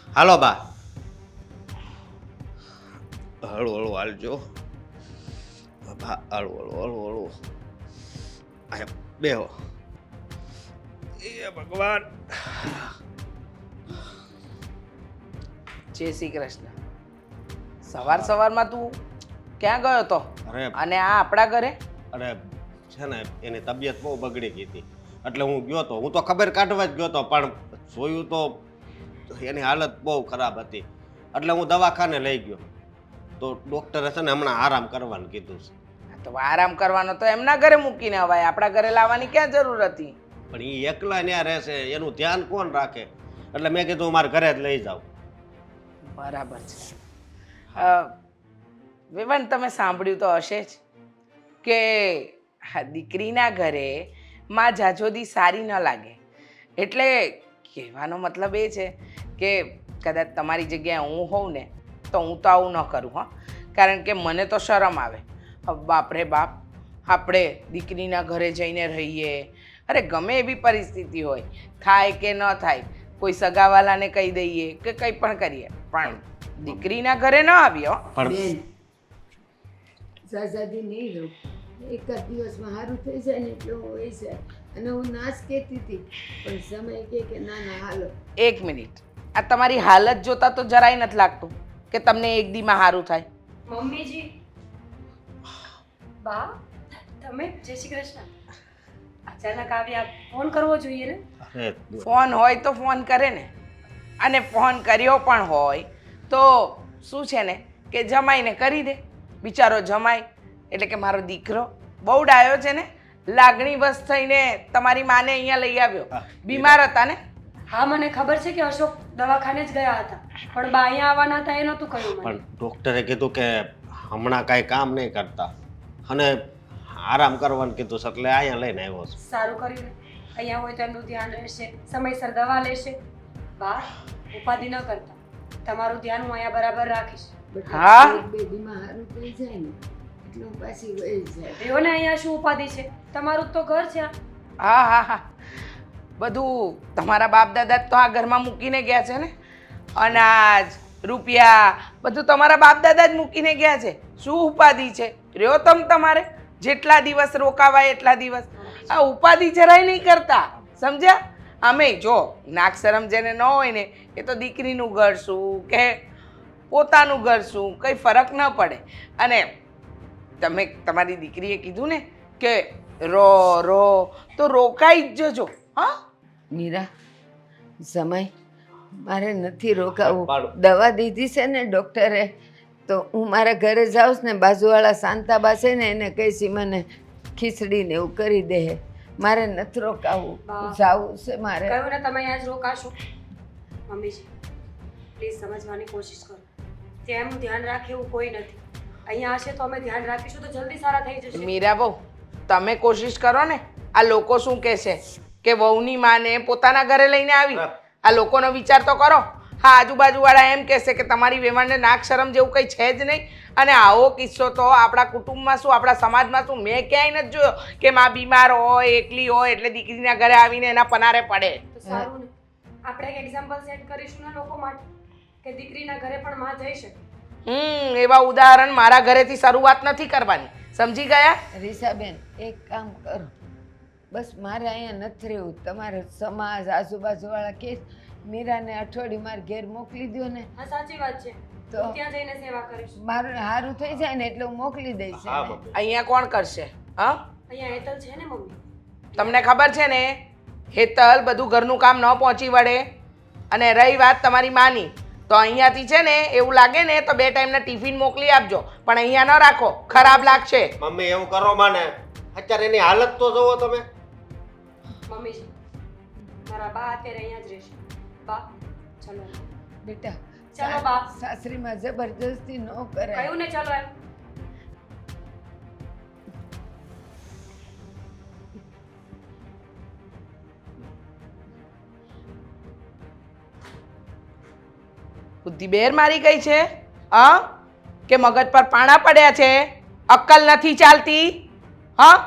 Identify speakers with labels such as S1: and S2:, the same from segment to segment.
S1: હાલો બા. હળુ હળુ હાલજો બા, હળુ હળુ હળુ હળુ. આયા બેહો. એ ભગવાન.
S2: જય શ્રી કૃષ્ણ. સવારમાં તું ક્યાં ગયો તો?
S1: અરે
S2: અને આ આપણા ઘરે?
S1: અરે છે ને એની તબિયત બહુ બગડી ગઈ હતી એટલે હું ગયો તો. હું તો ખબર કાઢવા જ ગયો તો પણ જોયું તો એની હાલત બહુ ખરાબ હતી એટલે હું દવાખાને લઈ ગયો તો ડૉક્ટરે છે ને હમણાં આરામ કરવાનું કીધું છે.
S2: તો આરામ કરવાનો તો એમના ઘરે મૂકીને અવાય, આપણા ઘરે લાવવાની ક્યાં જરૂર હતી?
S1: પણ એ એકલા ત્યાં રહેશે એનું ધ્યાન કોણ રાખે એટલે મેં કીધું મારા ઘરે જ લઈ જાઉં.
S2: બરાબર છે. વિવન, તમે સાંભળ્યું તો હશે જ કે દીકરીના ઘરે માં જાજોદી સારી ન લાગે. એટલે કહેવાનો મતલબ એ છે કે કદાચ તમારી જગ્યાએ હું હોઉં ને તો હું તો આવું ન કરું. હા, કારણ કે મને તો શરમ આવે. બાપરે બાપ, આપણે દીકરીના ઘરે જઈને રહીએ. અરે ગમે એવી પરિસ્થિતિ હોય, થાય કે ન થાય, કોઈ સગાવાલાને કહી દઈએ કે કંઈ પણ કરીએ, પણ દીકરીના ઘરે ન આવ્યો.
S1: પણ
S3: સાસાથી નહીં રહું. એક જ દિવસમાં સારું થઈ જાય ને એટલે હું એ જાય. અને હું નાશ કહેતી હતી પણ સમય કે ના ના હાલો.
S2: એક મિનિટ, આ તમારી હાલત જોતા તો જરાય નથી લાગતું કે તમને એક દીમાં સારું થાય.
S4: મમ્મીજી, બા, તમે જય શ્રી કૃષ્ણ. અચાનક આવ્યા, ફોન કરવો જોઈએ ને?
S1: અરે
S2: ફોન હોય તો ફોન કરે ને, અને ફોન કર્યો પણ હોય તો શું છે ને કે જમાઈને કરી દે. બિચારો જમાઈ એટલે કે મારો દીકરો બહુ ડાયો છે ને, લાગણી વશ થઈને તમારી માને અહીંયા લઈ આવ્યો. બીમાર હતા ને?
S4: હા, મને ખબર છે કે અશોક દવાખાને જ ગયા હતા, પણ બા અહીંયા આવવાના હતા એ નહોતું કહ્યું મને.
S1: પણ ડૉક્ટરે કીધું કે હમણાં કાંઈ કામ નહીં કરતા અને આરામ કરવાનું કીધું છે એટલે અહીંયા લઈને આવ્યો છું.
S4: સારું કર્યું ને, અહીંયા હોય તો એમનું ધ્યાન રહેશે, સમયસર દવા લેશે. બા, ઉપાધિ ન કરતા, તમારું ધ્યાન હું અહીંયા બરાબર રાખીશ.
S2: હા.
S3: એક બે દીમાં સારું થઈ જાય ને એટલે હું પાછી વહી જાય.
S4: એવો ને, અહીંયા શું ઉપાધિ છે? તમારું જ તો ઘર છે આ.
S2: હા હા હા, બધું તમારા બાપ દાદા તો આ ઘરમાં મૂકીને ગયા છે ને. અનાજ, રૂપિયા, બધું તમારા બાપ દાદા જ મૂકીને ગયા છે. શું ઉપાધિ છે? રહ્યો તમારે જેટલા દિવસ રોકાવાય એટલા દિવસ. આ ઉપાધિ જરાય નહીં કરતા, સમજ્યા? અમે જો નાક શરમ જેને ન હોય ને એ તો દીકરીનું ઘર શું કે પોતાનું ઘર શું કંઈ ફરક ન પડે. અને તમે તમારી દીકરીએ કીધું ને કે રો રો તો રોકાઈ જ જજો. હા,
S3: મીરા, સમય મારે નથી રોકાવું.
S1: પણ-
S3: દવા દીધી છે ને ડૉક્ટરે, તો હું મારા ઘરે જાઉં ને બાજુવાળા શાંતાબા છે ને એને કહીશ મને ખીચડીને એવું કરી દે. મારે નથી રોકાવું, જાવું છે મારે.
S4: કહ્યું ને તમે અહીંયા જ રોકાશો. મમ્મીજી, પ્લીઝ સમજવાની કોશિશ કરો. ત્યાં એમનું ધ્યાન રાખે એવું કોઈ નથી. અહીંયા હશે તો અમે ધ્યાન રાખીશું તો જલ્દી સારા થઈ જશે.
S2: મીરા બહુ, તમે કોશિશ કરો ને. આ લોકો શું કહે છે કે વહુની માને પોતાના ઘરે લઈને આવી. આ લોકોનો વિચાર તો કરો. હા, આજુબાજુવાળા એમ કહેશે કે તમારી વેવાણને નાક શરમ જેવું કંઈ છે જ નહીં. અને આવો કિસ્સો તો આપણા કુટુંબમાં શું, આપણા સમાજમાં શું, મેં ક્યાંય નથી જોયો કે માં બીમાર હોય, એકલી હોય એટલે દીકરીના ઘરે આવીને એના પનારે પડે.
S4: તો સારું ને, આપણે એક એક્ઝામ્પલ સેટ કરીશું ને લોકો માટે કે દીકરીના ઘરે પણ માં જઈ શકે.
S2: એવા ઉદાહરણ મારા ઘરેથી શરૂઆત નથી કરવાની, સમજી ગયા?
S3: રીસાબેન, એક કામ કરો, બસ મારે અહીંયા નથી રહેવું. તમારે સમાજ આજુબાજુવાળા કે મીરાને અઠવાડિયું મારે ઘેર મોકલી દો ને
S4: હા, સાચી વાત છે.
S3: તો
S4: હું ત્યાં જઈને સેવા કરીશ.
S3: મારું સારું થઈ જાય ને એટલે હું મોકલી દઈશ
S1: હા
S3: એને.
S1: મમ્મી.
S2: અહીંયા કોણ કરશે? હા,
S4: અહીંયા હેતલ છે ને મમ્મી.
S2: તમને ખબર છે ને હેતલ બધું ઘરનું કામ ન પહોંચી વળે. અને રહી વાત તમારી માની, તો અહીંયાથી છે ને એવું લાગે ને તો 2 ટાઈમના ટિફિન મોકલી આપજો, પણ અહીંયા ન રાખો, ખરાબ લાગશે.
S1: મમ્મી એવું કરો માને અત્યારે એની હાલત તો જોવો તમે.
S4: મમ્મીજી, મારા બા અત્યારે અહીંયા જ રહેશે. બા, ચલો.
S3: બેટા,
S4: ચાલો બા.
S3: સાસરીમાં જબરજસ્તી ન કરાય.
S4: કહ્યું ને, ચલો એમ.
S2: બુદ્ધિ બેર મારી ગઈ છે? હા, કે મગજ પર પાણા પડ્યા છે? અક્કલ નથી ચાલતી? હા,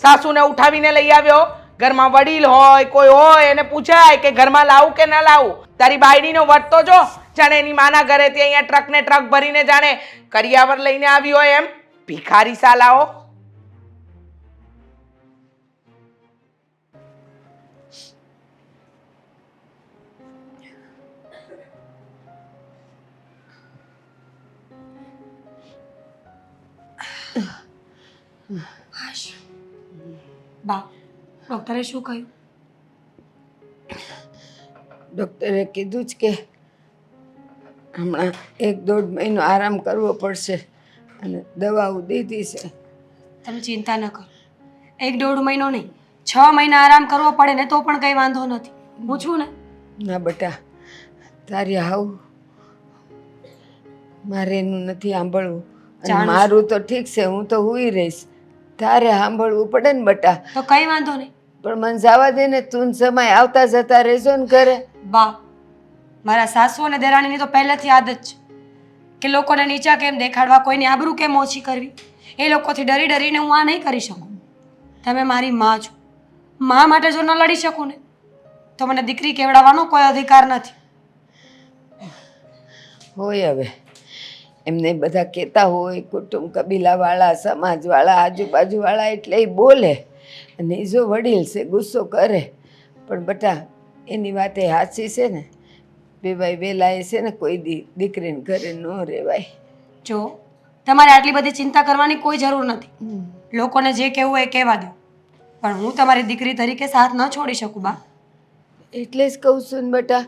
S2: સાસુને ઉઠાવીને લઈ આવ્યો ઘરમાં વડીલ હોય કોઈ હોય એને પૂછાય કે ઘરમાં લાવું કે ના લાવું. તારી બાયડીનો વટ તો જો, જાણે એની માના ઘરેથી અહીંયા ટ્રક ને ટ્રક ભરીને જાણે કરિયાવર લઈને આવી હોય એમ. ભિખારી સાલાઓ.
S4: બા, ડૉક્ટરે શું કહ્યું?
S3: ડૉક્ટરે કીધું જ કે હમણાં 1-1.5 મહિનો આરામ કરવો પડશે અને દવાઓ દીધી છે.
S4: તમે ચિંતા ન કરો. 1-1.5 મહિનો નહીં, 6 મહિના આરામ કરવો પડે ને તો પણ કંઈ વાંધો નથી. હું છું ને.
S3: ના બેટા, તારી હાવ મારે એનું નથી સાંભળવું. અને
S4: જાણું છું.
S3: મારું તો ઠીક છે, હું તો હુઈ રહીશ. તારે સાંભળવું પડે ને બેટા.
S4: તો કંઈ વાંધો નહીં.
S3: પણ મને જવા દે ને, તું ને સમય આવતા જતા રહેશો ને ઘરે.
S4: બા, મારા સાસુ અને દેરાણીની તો પહેલેથી આદત છે કે લોકોને નીચા કેમ દેખાડવા, કોઈની આબરૂ કેમ ઓછી કરવી. એ લોકોથી ડરી ડરીને હું આ નહીં કરી શકું. તમે મારી માં છો. માં માટે જો ન લડી શકું ને તો મને દીકરી કેવડાવવાનો કોઈ અધિકાર નથી.
S3: હોય હવે એમને બધા કહેતા હોય, કુટુંબ કબીલાવાળા, સમાજવાળા, આજુબાજુવાળા, એટલે એ બોલે. અને એ જો વડીલ છે ગુસ્સો કરે, પણ બેટા એની વાત એ સાચી છે ને. બેવાય વેલાએ છે ને કોઈ દીકરીને ઘરે ન રહેવાય.
S4: જો તમારે આટલી બધી ચિંતા કરવાની કોઈ જરૂર નથી. લોકોને જે કહેવું હોય એ કહેવા દો, પણ હું તમારી દીકરી તરીકે સાથ ન છોડી શકું બા.
S3: એટલે જ કહું છું ને બેટા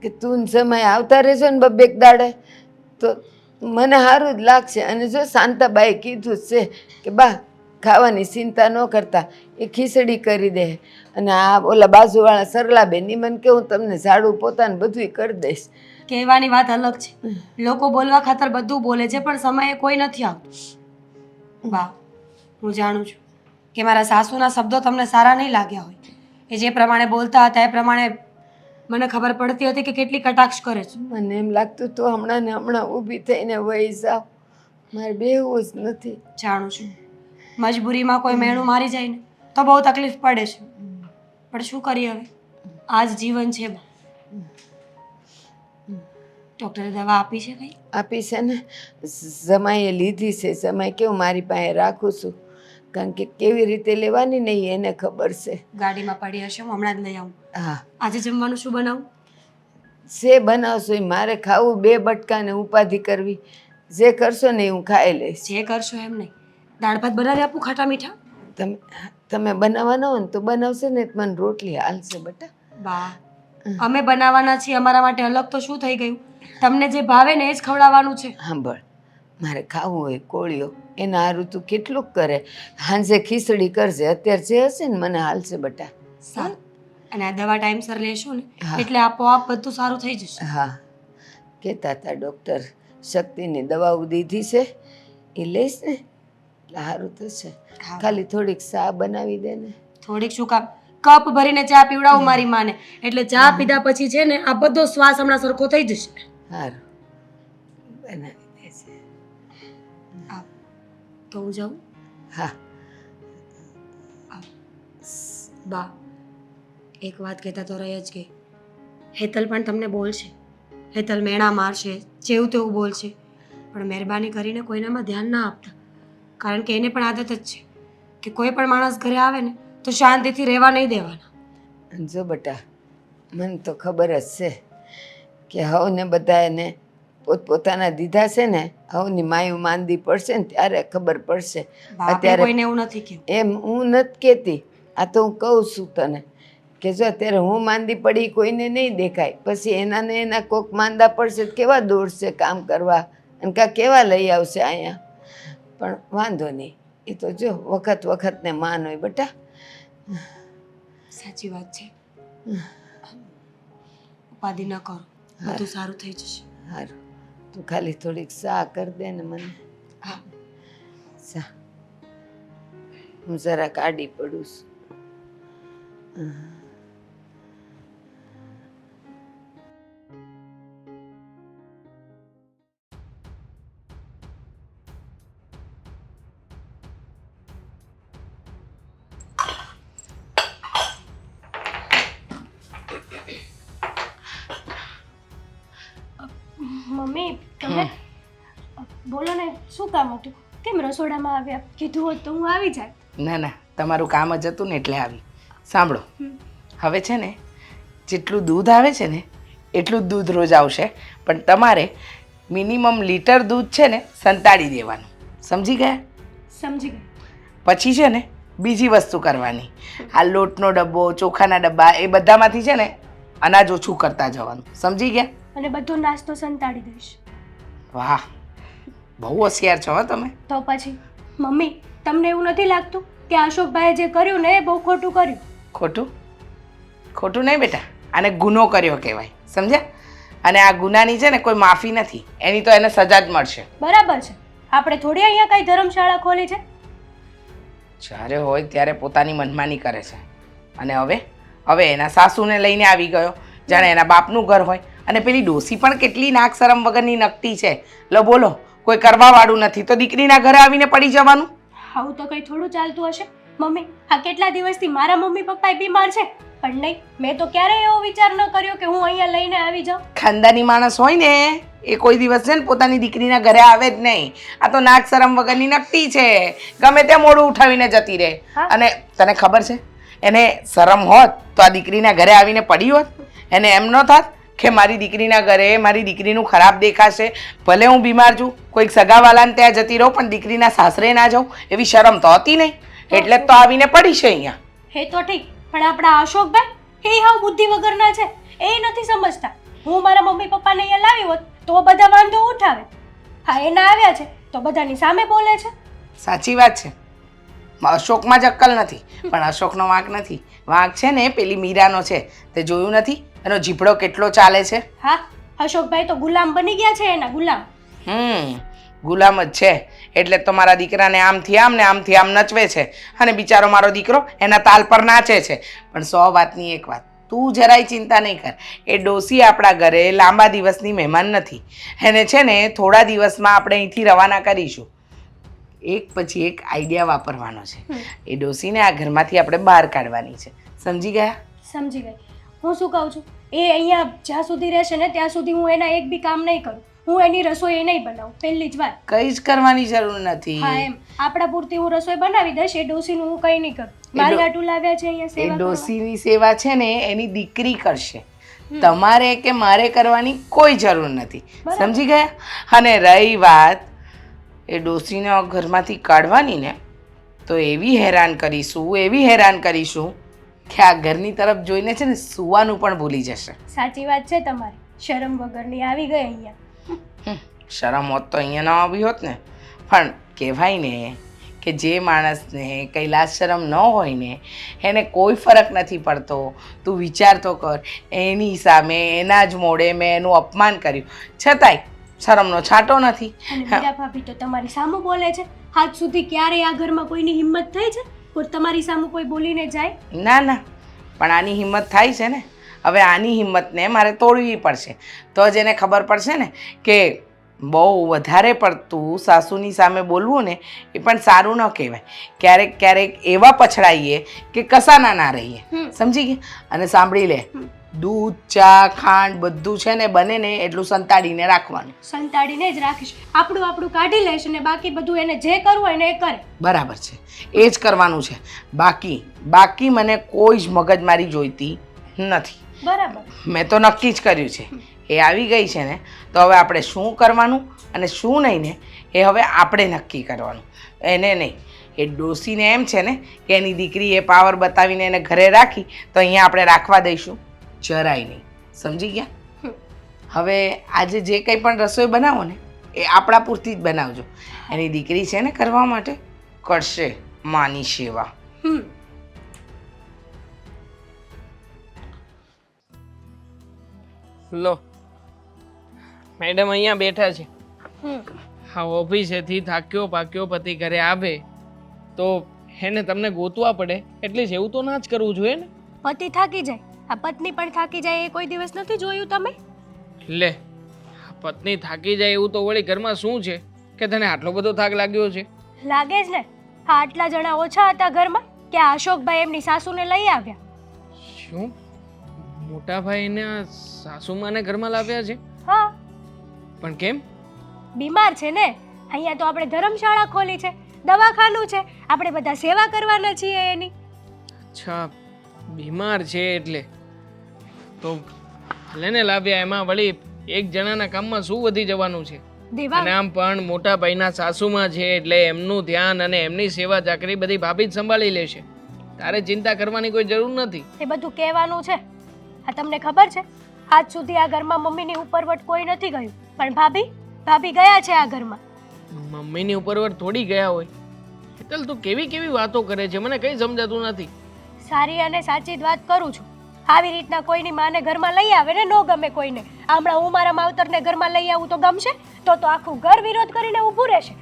S3: કે તું ને સમય આવતા રહેશો ને બબેક દાડે તો મને સારું જ લાગશે. અને જો શાંતાબાએ કીધું જ છે કે બા ખાવાની ચિંતા ન કરતા, એ ખીચડી કરી દે. અને આ ઓલા બાજુવાળા સરલાબેન ઈ મને કે હું તમને ઝાડુ પોતાને બધું કરી દઈશ.
S4: કહેવાની વાત અલગ છે. લોકો બોલવા ખાતર બધું બોલે છે, પણ સમયે કોઈ નથી આવતું. બા, હું જાણું છું કે મારા સાસુના શબ્દો તમને સારા નહીં લાગ્યા હોય. એ જે પ્રમાણે બોલતા હતા એ પ્રમાણે મને ખબર પડતી હતી કે કેટલી કટાક્ષ કરે છે.
S3: મને એમ લાગતું તો હમણાં ને હમણાં ઊભી થઈને વહી જાવ. મારે બેહવું જ નથી.
S4: જાણું છું મજબૂરીમાં કોઈ મેણું મારી જાય ને તો બહુ તકલીફ પડે છે, પણ શું કરીએ હવે, આ જ જીવન છે. બા, ડૉક્ટરે દવા આપી છે કંઈ?
S3: આપી છે ને, સમયે લીધી છે. સમય કેવું મારી પાસે રાખું છું, કારણ કે કેવી રીતે લેવાની નહીં એને ખબર છે.
S4: ગાડીમાં પડી હશે, હું હમણાં જ લઈ આવું.
S3: હા,
S4: આજે જમવાનું શું બનાવું?
S3: જે બનાવશો એ મારે ખાવું. 2 બટકાને ઉપાધિ કરવી. જે કરશો ને એ હું ખાઈ લઈશ.
S4: જે કરશો એમ નહીં, દાળ ભાત બનાવી આપું ખાટા મીઠા?
S3: તમે બનાવવાના હોય ને તો બનાવશે ને તો મને રોટલી હાલશે બેટા.
S4: બા, અમે બનાવવાના છીએ, અમારા માટે અલગ તો શું થઈ ગયું? તમને જે ભાવે ને એ જ ખવડાવવાનું છે.
S3: સાંભળ, મારે ખાવું હોય કોળિયો, એના હારું તું કેટલુંક કરે. હાંજે ખીચડી કરજે, અત્યારે જે હશે ને મને હાલશે બેટા.
S4: સારું. અને આ દવા ટાઈમસર લેશો ને
S3: હા.
S4: એટલે આપોઆપ બધું સારું થઈ જશે.
S3: હા, કહેતા હતા ડૉક્ટર શક્તિની દવાઓ દીધી છે, એ લઈશ ને એટલે સારું થશે.
S4: હા.
S3: ખાલી થોડીક ચા બનાવી દે ને.
S4: થોડીક શું કામ, કપ ભરીને ચા પીવડાવું મારી માને, એટલે ચા પીધા પછી છે ને આ બધો શ્વાસ હમણાં સરખો થઈ જશે.
S3: સારું, બનાવી દેશે.
S4: હા, તો હું જાઉં?
S3: હા,
S4: બા, એક વાત કહેતા તો રહી જ ગઈ. હેતલ પણ તમને બોલશે, હેતલ મેણા મારશે, જેવું તેવું બોલશે, પણ મહેરબાની કરીને કોઈનામાં ધ્યાન ના આપતા, કારણ કે એને પણ આદત જ છે કે કોઈ પણ માણસ ઘરે આવે ને તો શાંતિથી રહેવા નહીં દેવાના.
S3: જો બેટા, મને તો ખબર જ છે કે હવને બધા એને પોતપોતાના દીધા છે ને, હવની માયું માંદી પડશે ને ત્યારે ખબર પડશે.
S4: બા, આપણે કોઈને એવું નથી કહેવું.
S3: એમ હું નથી કહેતી, આ તો હું કહું છું તને કે જો અત્યારે હું માંદી પડી કોઈને નહીં દેખાય, પછી એના ને એના કોક માંદા પડશે તો કેવા દોડશે કામ કરવા, અને કાં કેવા લઈ આવશે અહીંયા. પણ વાંધો નહીં, એ તો જો વખત વખતને માન હોય બેટા.
S4: સાચી વાત છે. ઉપાધિ ન કરો, બધું સારું થઈ જશે.
S3: સારું, તું ખાલી થોડીક ચા કરી દે ને મને.
S4: હા,
S3: ચા હું જરા કાઢી પડું છું.
S5: મમ્મી તમે બોલો ને શું કામ હતું? કેમ રસોડામાં આવ્યા? કીધું હોત તો હું આવી જાય.
S2: ના ના, તમારું કામ જ હતું ને એટલે આવી. સાંભળો, હવે છે ને જેટલું દૂધ આવે છે ને એટલું જ દૂધ રોજ આવશે, પણ તમારે મિનિમમ લીટર દૂધ છે ને સંતાડી દેવાનું. સમજી ગયા?
S5: સમજી ગઈ.
S2: પછી છે ને બીજી વસ્તુ કરવાની. આ લોટનો ડબ્બો, ચોખાના ડબ્બા એ બધામાંથી છે ને અનાજ ઓછું કરતા જવાનું. સમજી ગયા?
S5: અને બધો નાસ્તો સંતાડી દઈશ.
S2: વાહ, બહુ હોશિયાર છો હો તમે.
S5: તો પછી મમ્મી તમને એવું નથી લાગતું કે અશોકભાઈએ જે કર્યું ને એ બહુ ખોટું કર્યું?
S2: ખોટું? ખોટું નહીં બેટા, આને ગુનો કર્યો કહેવાય. સમજ્યા? અને આ ગુનાની છે ને કોઈ માફી નથી, એની તો એને સજા જ મળશે.
S5: બરાબર છે. આપણે થોડી અહીંયા કઈ ધર્મશાળા ખોલી છે.
S2: જ્યારે હોય ત્યારે પોતાની મનમાની કરે છે. અને હવે એના સાસુને લઈને આવી ગયો, જાણે એના બાપનું ઘર હોય. અને પેલી ડોસી પણ કેટલી નાક શરમ વગરની નકટી છે. લો બોલો, કોઈ કરવાવાળું નથી તો દીકરીના ઘરે આવીને પડી જવાનું.
S5: આવું તો કઈ થોડું ચાલતું હશે મમ્મી? આ કેટલા દિવસથી મારા મમ્મી પપ્પા બીમાર છે, પણ નહીં, મેં તો ક્યારેય એવો વિચાર ન કર્યો કે હું અહીંયા લઈને આવી જાઉં.
S2: ખાનદાની માણસ હોય ને એ કોઈ દિવસ છે ને પોતાની દીકરીના ઘરે આવે જ નહીં. આ તો નાક શરમ વગરની નકટી છે, ગમે ત્યાં મોઢું ઉઠાવીને જતી રહે. અને તને ખબર છે, એને શરમ હોત તો આ દીકરીના ઘરે આવીને પડી હોત? એને એમ ન થાત કે મારી દીકરીના ઘરે મારી દીકરીનું ખરાબ દેખાશે, ભલે હું બીમાર છું, કોઈક સગાવાલાને ત્યાં જતી રહું, પણ દીકરીના સાસરે ના જાઉં એવી શરમ તો હતી નહીં. એટલે જ તો આવીને પડી છે અહીંયા.
S5: હે તો ઠીક, પણ આપણા અશોકભાઈ એ હાવ બુદ્ધિ વગરના છે. એ નથી સમજતા. હું મારા મમ્મી પપ્પાને અહીંયા લાવી હોત તો બધા વાંધો ઉઠાવે. હા, એના આવ્યા છે તો બધાની સામે બોલે છે.
S2: સાચી વાત છે, અશોકમાં જ અક્કલ નથી. પણ અશોકનો વાંક નથી, વાંક છે ને પેલી મીરાનો છે. તે જોયું નથી એનો જીભડો કેટલો ચાલે છે?
S5: હા, અશોકભાઈ તો ગુલામ બની ગયા છે, એના ગુલામ.
S2: ગુલામ જ છે. એટલે તો મારા દીકરાને આમથી આમ ને આમથી આમ નચવે છે, અને બિચારો મારો દીકરો એના તાલ પર નાચે છે. પણ 100 વાતની એક વાત, તું જરાય ચિંતા નહીં કર. એ ડોસી આપણા ઘરે લાંબા દિવસની મહેમાન નથી. એને છે ને થોડા દિવસમાં આપણે અહીંથી રવાના કરીશું. એક પછી એક આઈડિયા વાપરવાનો છે. એ ડોસીને આ ઘરમાંથી આપણે બહાર કાઢવાની છે. સમજી ગયા?
S5: સમજી ગઈ. હું શું કહું છું, એ અહીંયા જ્યાં સુધી રહેશે ને ત્યાં સુધી હું એના એક બી કામ નહીં કરું. હું એની રસોઈ નહીં બનાવું, પહેલી જ વાત.
S2: કઈ જ કરવાની જરૂર નથી.
S5: હા, એમ આપણા પૂરતી હું રસોઈ બનાવી દઈશ. એ ડોસીનું હું કંઈ નહીં કરું. મારી આટું લાવ્યા છે અહીંયા
S2: એ
S5: સેવા કરવા.
S2: ડોસીની સેવા છે ને એની દીકરી કરશે. તમારે કે મારે કરવાની કોઈ જરૂર નથી. સમજી ગયા? અને રહી વાત એ ડોસીને ઘરમાંથી કાઢવાની ને, તો એવી હેરાન કરીશું કે આ ઘરની તરફ જોઈને છે ને સુવાનું પણ ભૂલી જશે.
S5: સાચી વાત છે તમારી. શરમ વગરની આવી ગઈ અહીંયા.
S2: શરમ હોત તો અહીંયા ન આવી હોત ને. પણ કહેવાય ને કે જે માણસને કૈલાસ શરમ ન હોય ને એને કોઈ ફરક નથી પડતો. તું વિચાર તો કર, એની સામે એના જ મોડે મેં એનું અપમાન કર્યું, છતાંય શરમનો છાંટો નથી.
S5: અને મીરા ભાભી તો તમારી સામું બોલે છે. આજ સુધી ક્યારેય આ ઘરમાં કોઈની હિંમત થઈ છે કોઈ તમારી સામું કોઈ બોલીને જાય?
S2: ના ના, પણ આની હિંમત થાય છે ને. હવે આની હિંમતને મારે તોડવી પડશે, તો જ એને ખબર પડશે ને કે બહુ વધારે પડતું સાસુની સામે બોલવું ને એ પણ સારું ન કહેવાય. ક્યારેક ક્યારેક એવા પછડાઈએ કે કસાના ના રહીએ. સમજી ગયા? અને સાંભળી લે, દૂધ, ચા, ખાંડ બધું છે ને બને ને એટલું સંતાડીને રાખવાનું.
S5: સંતાડીને જ રાખીશ. આપણું કાઢી લઈશ અને બાકી બધું એને જે કરવું હોય ને એ કરે.
S2: બરાબર છે, એ જ કરવાનું છે. બાકી મને કોઈ જ મગજમારી જોઈતી નથી.
S5: બરાબર.
S2: મેં તો નક્કી જ કર્યું છે. એ આવી ગઈ છે ને તો હવે આપણે શું કરવાનું અને શું નહીં ને એ હવે આપણે નક્કી કરવાનું, એને નહીં. એ ડોસીને એમ છે ને કે એની દીકરી એ પાવર બતાવીને એને ઘરે રાખી તો અહીંયા આપણે રાખવા દઈશું? જરાય નહીં. સમજી ગયા? હવે આજે જે કંઈ પણ રસોઈ બનાવો ને એ આપણા પૂરતી જ બનાવજો. એની દીકરી છે ને કરવા માટે કરશે માની સેવા.
S6: લો મેડમ અહીંયા બેઠા છે. હા, ઓફિસેથી થાક્યો પાક્યો પતિ ઘરે આવે તો એને તમને ગોતવા પડે, એટલે એવું તો ના જ કરવું જોઈએ ને.
S5: પતિ થાકી જાય, આ પત્ની પણ થાકી જાય, એ કોઈ દિવસ નથી જોયું તમે?
S6: લે, પત્ની થાકી જાય એવું તો વળી ઘરમાં શું છે કે તને આટલો બધો થાક લાગ્યો છે?
S5: લાગે જ ને. હા, આટલા જણા ઓછા હતા ઘરમાં કે આ અશોકભાઈ એમની સાસુને લઈ આવ્યા.
S6: શું મોટા ભાઈને સાસુમાને ઘરમાં લાવ્યા છે?
S5: હા.
S6: પણ કેમ?
S5: બીમાર છે ને. અહીંયા તો આપણે ધર્મશાળા ખોલી છે, દવાખાનું છે, આપણે બધા સેવા કરવાના છીએ એની.
S6: અચ્છા, બીમાર છે એટલે તો ભલે ને લાવ્યા, એમાં વળી એક જણાના કામમાં શું વધી જવાનું છે? અને
S5: દેવાંગ,
S6: આમ પણ મોટા ભાઈના સાસુમાં છે એટલે એમનું ધ્યાન અને એમની સેવા ચાકરી બધી ભાભી જ સંભાળી લેશે. તારે ચિંતા કરવાની કોઈ જરૂર નથી.
S5: એ બધું કહેવાનું છે. આ તમને ખબર છે, આજ સુધી આ ઘરમાં મમ્મીની ઉપરવટ કોઈ નથી ગયું, પણ ભાભી ગયા છે આ ઘરમાં.
S6: મમ્મીની ઉપરવર થોડી ગયા હોય. હેતલ, તું કેવી કેવી વાતો કરે છે, મને કઈ સમજાતું નથી.
S5: સારી અને સાચી જ વાત કરું છું. આવી રીતના કોઈની માને ઘરમાં લઈ આવે ને ન ગમે કોઈને. હમણાં હું મારા માવતરને ઘરમાં લઈ આવું તો ગમશે? તો આખું ઘર વિરોધ કરીને ઊભું રહેશે.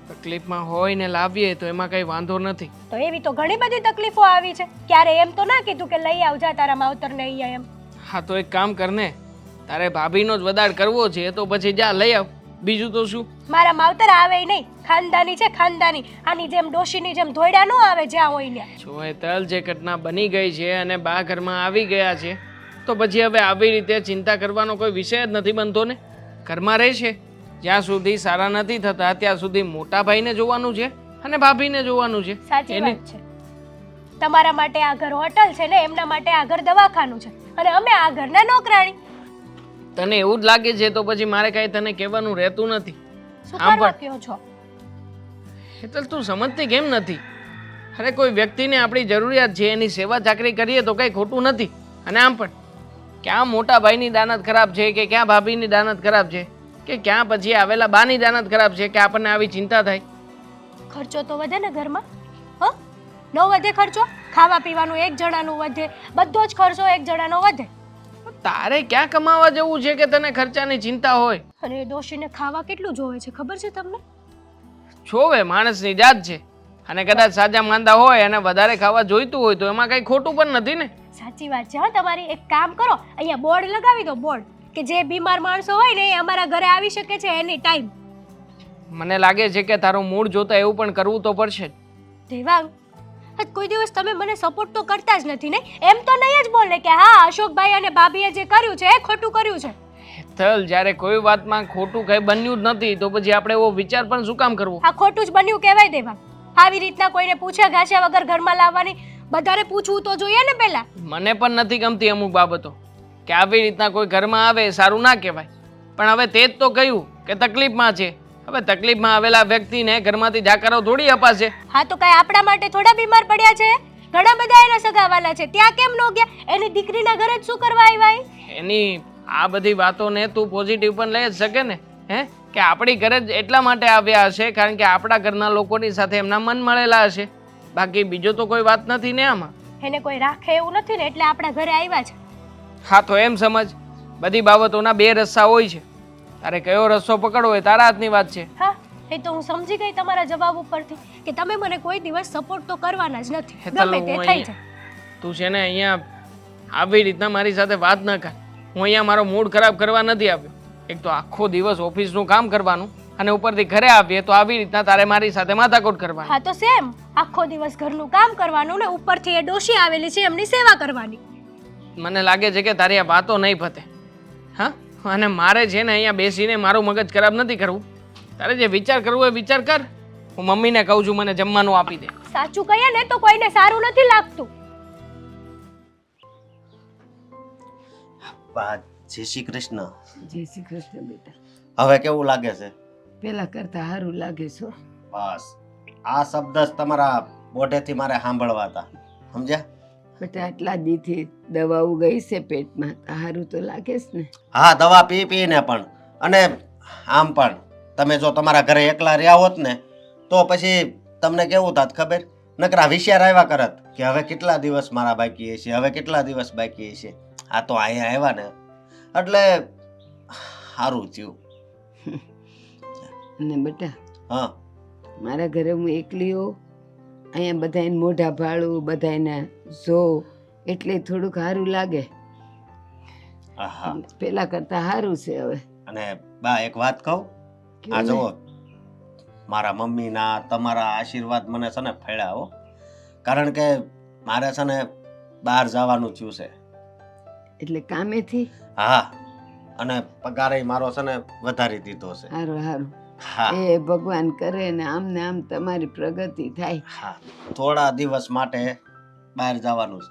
S6: તકલીફમાં હોય ને લાવીએ તો એમાં કઈ વાંધો નથી.
S5: તો એવી તો ઘણી બધી તકલીફો આવી છે. ક્યારે એમ તો ના કીધું કે લઈ આવજા તારા માવતરને અહીંયા એમ.
S6: હા, તો એક કામ કરને, તારે ભાભીનો જ વધાર કરવો છે તો પછી જા લઈ આવ. બીજું તો શું?
S5: મારા માવતર આવે નહીં, ખાનદાની છે ખાનદાની. આની જેમ ડોશીની જેમ ધોયડા ન આવે જ્યાં હોય ત્યાં.
S6: જો હેતલ, જે ઘટના બની ગઈ છે અને બા ઘરમાં આવી ગયા છે તો પછી હવે આવી રીતે ચિંતા કરવાનો કોઈ વિષય જ નથી બનતો ને. ઘરમાં રહેશે જ્યાં સુધી સારા નથી થતા ત્યાં સુધી મોટા ભાઈને જોવાનું છે અને ભાભીને જોવાનું છે.
S5: સાચી વાત છે. તમારા માટે આ ઘર હોટલ છે ને એમના માટે આ ઘર દવાખાનું છે, અને અમે આ ઘરના નોકરાણી.
S6: તને એવું જ લાગે છે તો પછી મારે કાંઈ તને કહેવાનું રહેતું નથી.
S5: શું
S6: આમ
S5: કરવા
S6: પણ
S5: કહો છો?
S6: હેતલ, તું સમજતી કેમ નથી? અરે કોઈ વ્યક્તિને આપણી જરૂરિયાત છે, એની સેવા ચાકરી કરીએ તો કંઈ ખોટું નથી. અને આમ પણ ક્યાં મોટા ભાઈની દાનત ખરાબ છે કે ક્યાં ભાભીની દાનત ખરાબ છે કે ક્યાં પછી આવેલા બાની દાનત ખરાબ છે કે આપણને આવી ચિંતા થાય?
S5: ખર્ચો તો વધે ને ઘરમાં. હ ન વધે ખર્ચો? ખાવા પીવાનું એક જણાનું વધે, બધો જ ખર્ચો એક જણાનો વધે.
S6: તારે ક્યાં કમાવા જવું છે કે તને ખર્ચાની ચિંતા હોય?
S5: અને એ ડોશીને ખાવા કેટલું જોવે છે ખબર છે તમને?
S6: જોવે, માણસની જાત છે. અને કદાચ સાજા માંદા હોય અને વધારે ખાવા જોઈતું હોય તો એમાં કઈ ખોટું પણ નથી ને.
S5: સાચી વાત છે. હા, તમારી એક કામ કરો, અહીંયા બોર્ડ લગાવી દો, બોર્ડ કે જે બીમાર માણસો હોય ને એ અમારા ઘરે આવી શકે છે એની ટાઈમ.
S6: મને લાગે છે કે તારું મૂડ જોતા એવું પણ કરવું તો પડશે જ.
S5: દેવાંગ, આજ કોઈ દિવસ તમે મને સપોર્ટ તો કરતા જ નથી ને. એમ તો નહીં જ બોલે કે હા અશોકભાઈ અને ભાભીએ જે કર્યું છે એ ખોટું કર્યું છે.
S6: હેતલ, જ્યારે કોઈ વાતમાં ખોટું કઈ બન્યું જ નથી તો પછી આપણે એવો વિચાર પણ શું કામ કરવો?
S5: આ ખોટું જ બન્યું કહેવાય દેવાંગ. આવી રીતના કોઈને પૂછ્યા ઘાસ્યા વગર ઘરમાં લાવવાની, બધાને પૂછવું તો જોઈએ ને પહેલા.
S6: મને પણ નથી ગમતી અમુક બાબતો કે આવી રીતના કોઈ ઘરમાં આવે સારું ના કહેવાય. પણ હવે તે જ તો કહ્યું કે તકલીફમાં છે. હવે તકલીફમાં આવેલા વ્યક્તિને ઘરમાંથી જાકારો થોડી અપાશે.
S5: હા, તો કઈ આપણા માટે થોડા બીમાર પડ્યા છે? ઘણા બધા એના સગાવાલા છે, ત્યાં કેમ ન ગયા? એની દીકરીના ઘરે જ શું કરવા આવ્યા એ?
S6: એની આ બધી વાતોને તું પોઝિટિવ પણ લઈ જ શકે ને. કે આપણી ઘરે જ એટલા માટે આવ્યા હશે કારણ કે આપણા ઘરના લોકોની સાથે એમના મન મળેલા હશે. બાકી બીજો તો કોઈ વાત નથી ને આમાં.
S5: એને કોઈ રાખે એવું નથી ને એટલે આપણા ઘરે આવ્યા છે.
S6: હા, તો એમ સમજ, બધી બાબતોના બે રસ્તા હોય છે. તારે કયો રસ્તો પકડવો હોય તારા હાથની વાત છે.
S5: હા, એ તો હું સમજી ગઈ તમારા જવાબ ઉપરથી કે તમે મને કોઈ દિવસ સપોર્ટ તો કરવાના જ નથી.
S6: હેતલ,
S5: ગમે તે
S6: હું
S5: થઈ જાય.
S6: તું છે ને અહીંયા આવી રીતના મારી સાથે વાત ન કર. હું અહીંયા મારો મૂડ ખરાબ કરવા નથી આવ્યો. એક તો આખો દિવસ ઓફિસનું કામ કરવાનું અને ઉપરથી ઘરે આવીએ તો આવી રીતના તારે મારી સાથે માથાકૂટ કરવાની.
S5: હા, તો સેમ આખો દિવસ ઘરનું કામ કરવાનું ને ઉપરથી એ ડોશી આવેલી છે એમની સેવા કરવાની.
S6: મને લાગે છે કે તારી આ વાતો નહીં પતે. હા, અને મારે છે ને અહીંયા બેસીને મારું મગજ ખરાબ નથી કરવું. તારે જે વિચાર કરવો એ વિચાર કર. હું મમ્મીને કહું છું મને જમવાનું આપી દે.
S5: સાચું કહીએ ને તો કોઈને સારું નથી લાગતું.
S1: બા, જય શ્રી કૃષ્ણ.
S3: જય શ્રી કૃષ્ણ બેટા.
S1: હવે કેવું લાગે છે?
S3: પેલા કરતા સારું લાગે છો.
S1: બસ આ શબ્દ જ તમારા મોઢેથી મારે સાંભળવા હતા, સમજ્યા?
S3: બેટા આટલા દીથી દવાઓ ગઈ છે પેટમાં, સારું તો લાગે છે ને?
S1: હા, દવા પી પીને પણ. અને આમ પણ તમે જો તમારા ઘરે એકલા રહ્યા હોત ને તો પછી તમને કેવું થાત ખબર? નકરા વિચાર આવ્યા કરત કે હવે કેટલા દિવસ મારા બાકી હશે, હવે કેટલા દિવસ બાકી હશે. આ તો અહીંયા આવ્યા ને એટલે સારું થયું.
S3: અને બેટા
S1: હા,
S3: મારા ઘરે હું એકલી હોઉં, અહીંયા બધાને મોઢા ભાળું, બધાને જોઉં એટલે થોડુંક સારું લાગે.
S1: હા.
S3: પેલા કરતા સારું છે હવે.
S1: અને બા એક વાત કહું, આ જુઓ મારા મમ્મીના તમારા આશીર્વાદ મને છે ને ફળ્યા હો. કારણ કે મારે છે ને બહાર જવાનું થયું છે.
S3: એટલે કામેથી?
S1: હા, અને પગારેય મારો છે ને વધારી દીધો છે.
S3: સારું સારું
S1: હા
S3: એ ભગવાન કરે ને આમ ને આમ તમારી પ્રગતિ થાય.
S1: હા થોડા દિવસ માટે બહાર જવાનું છે,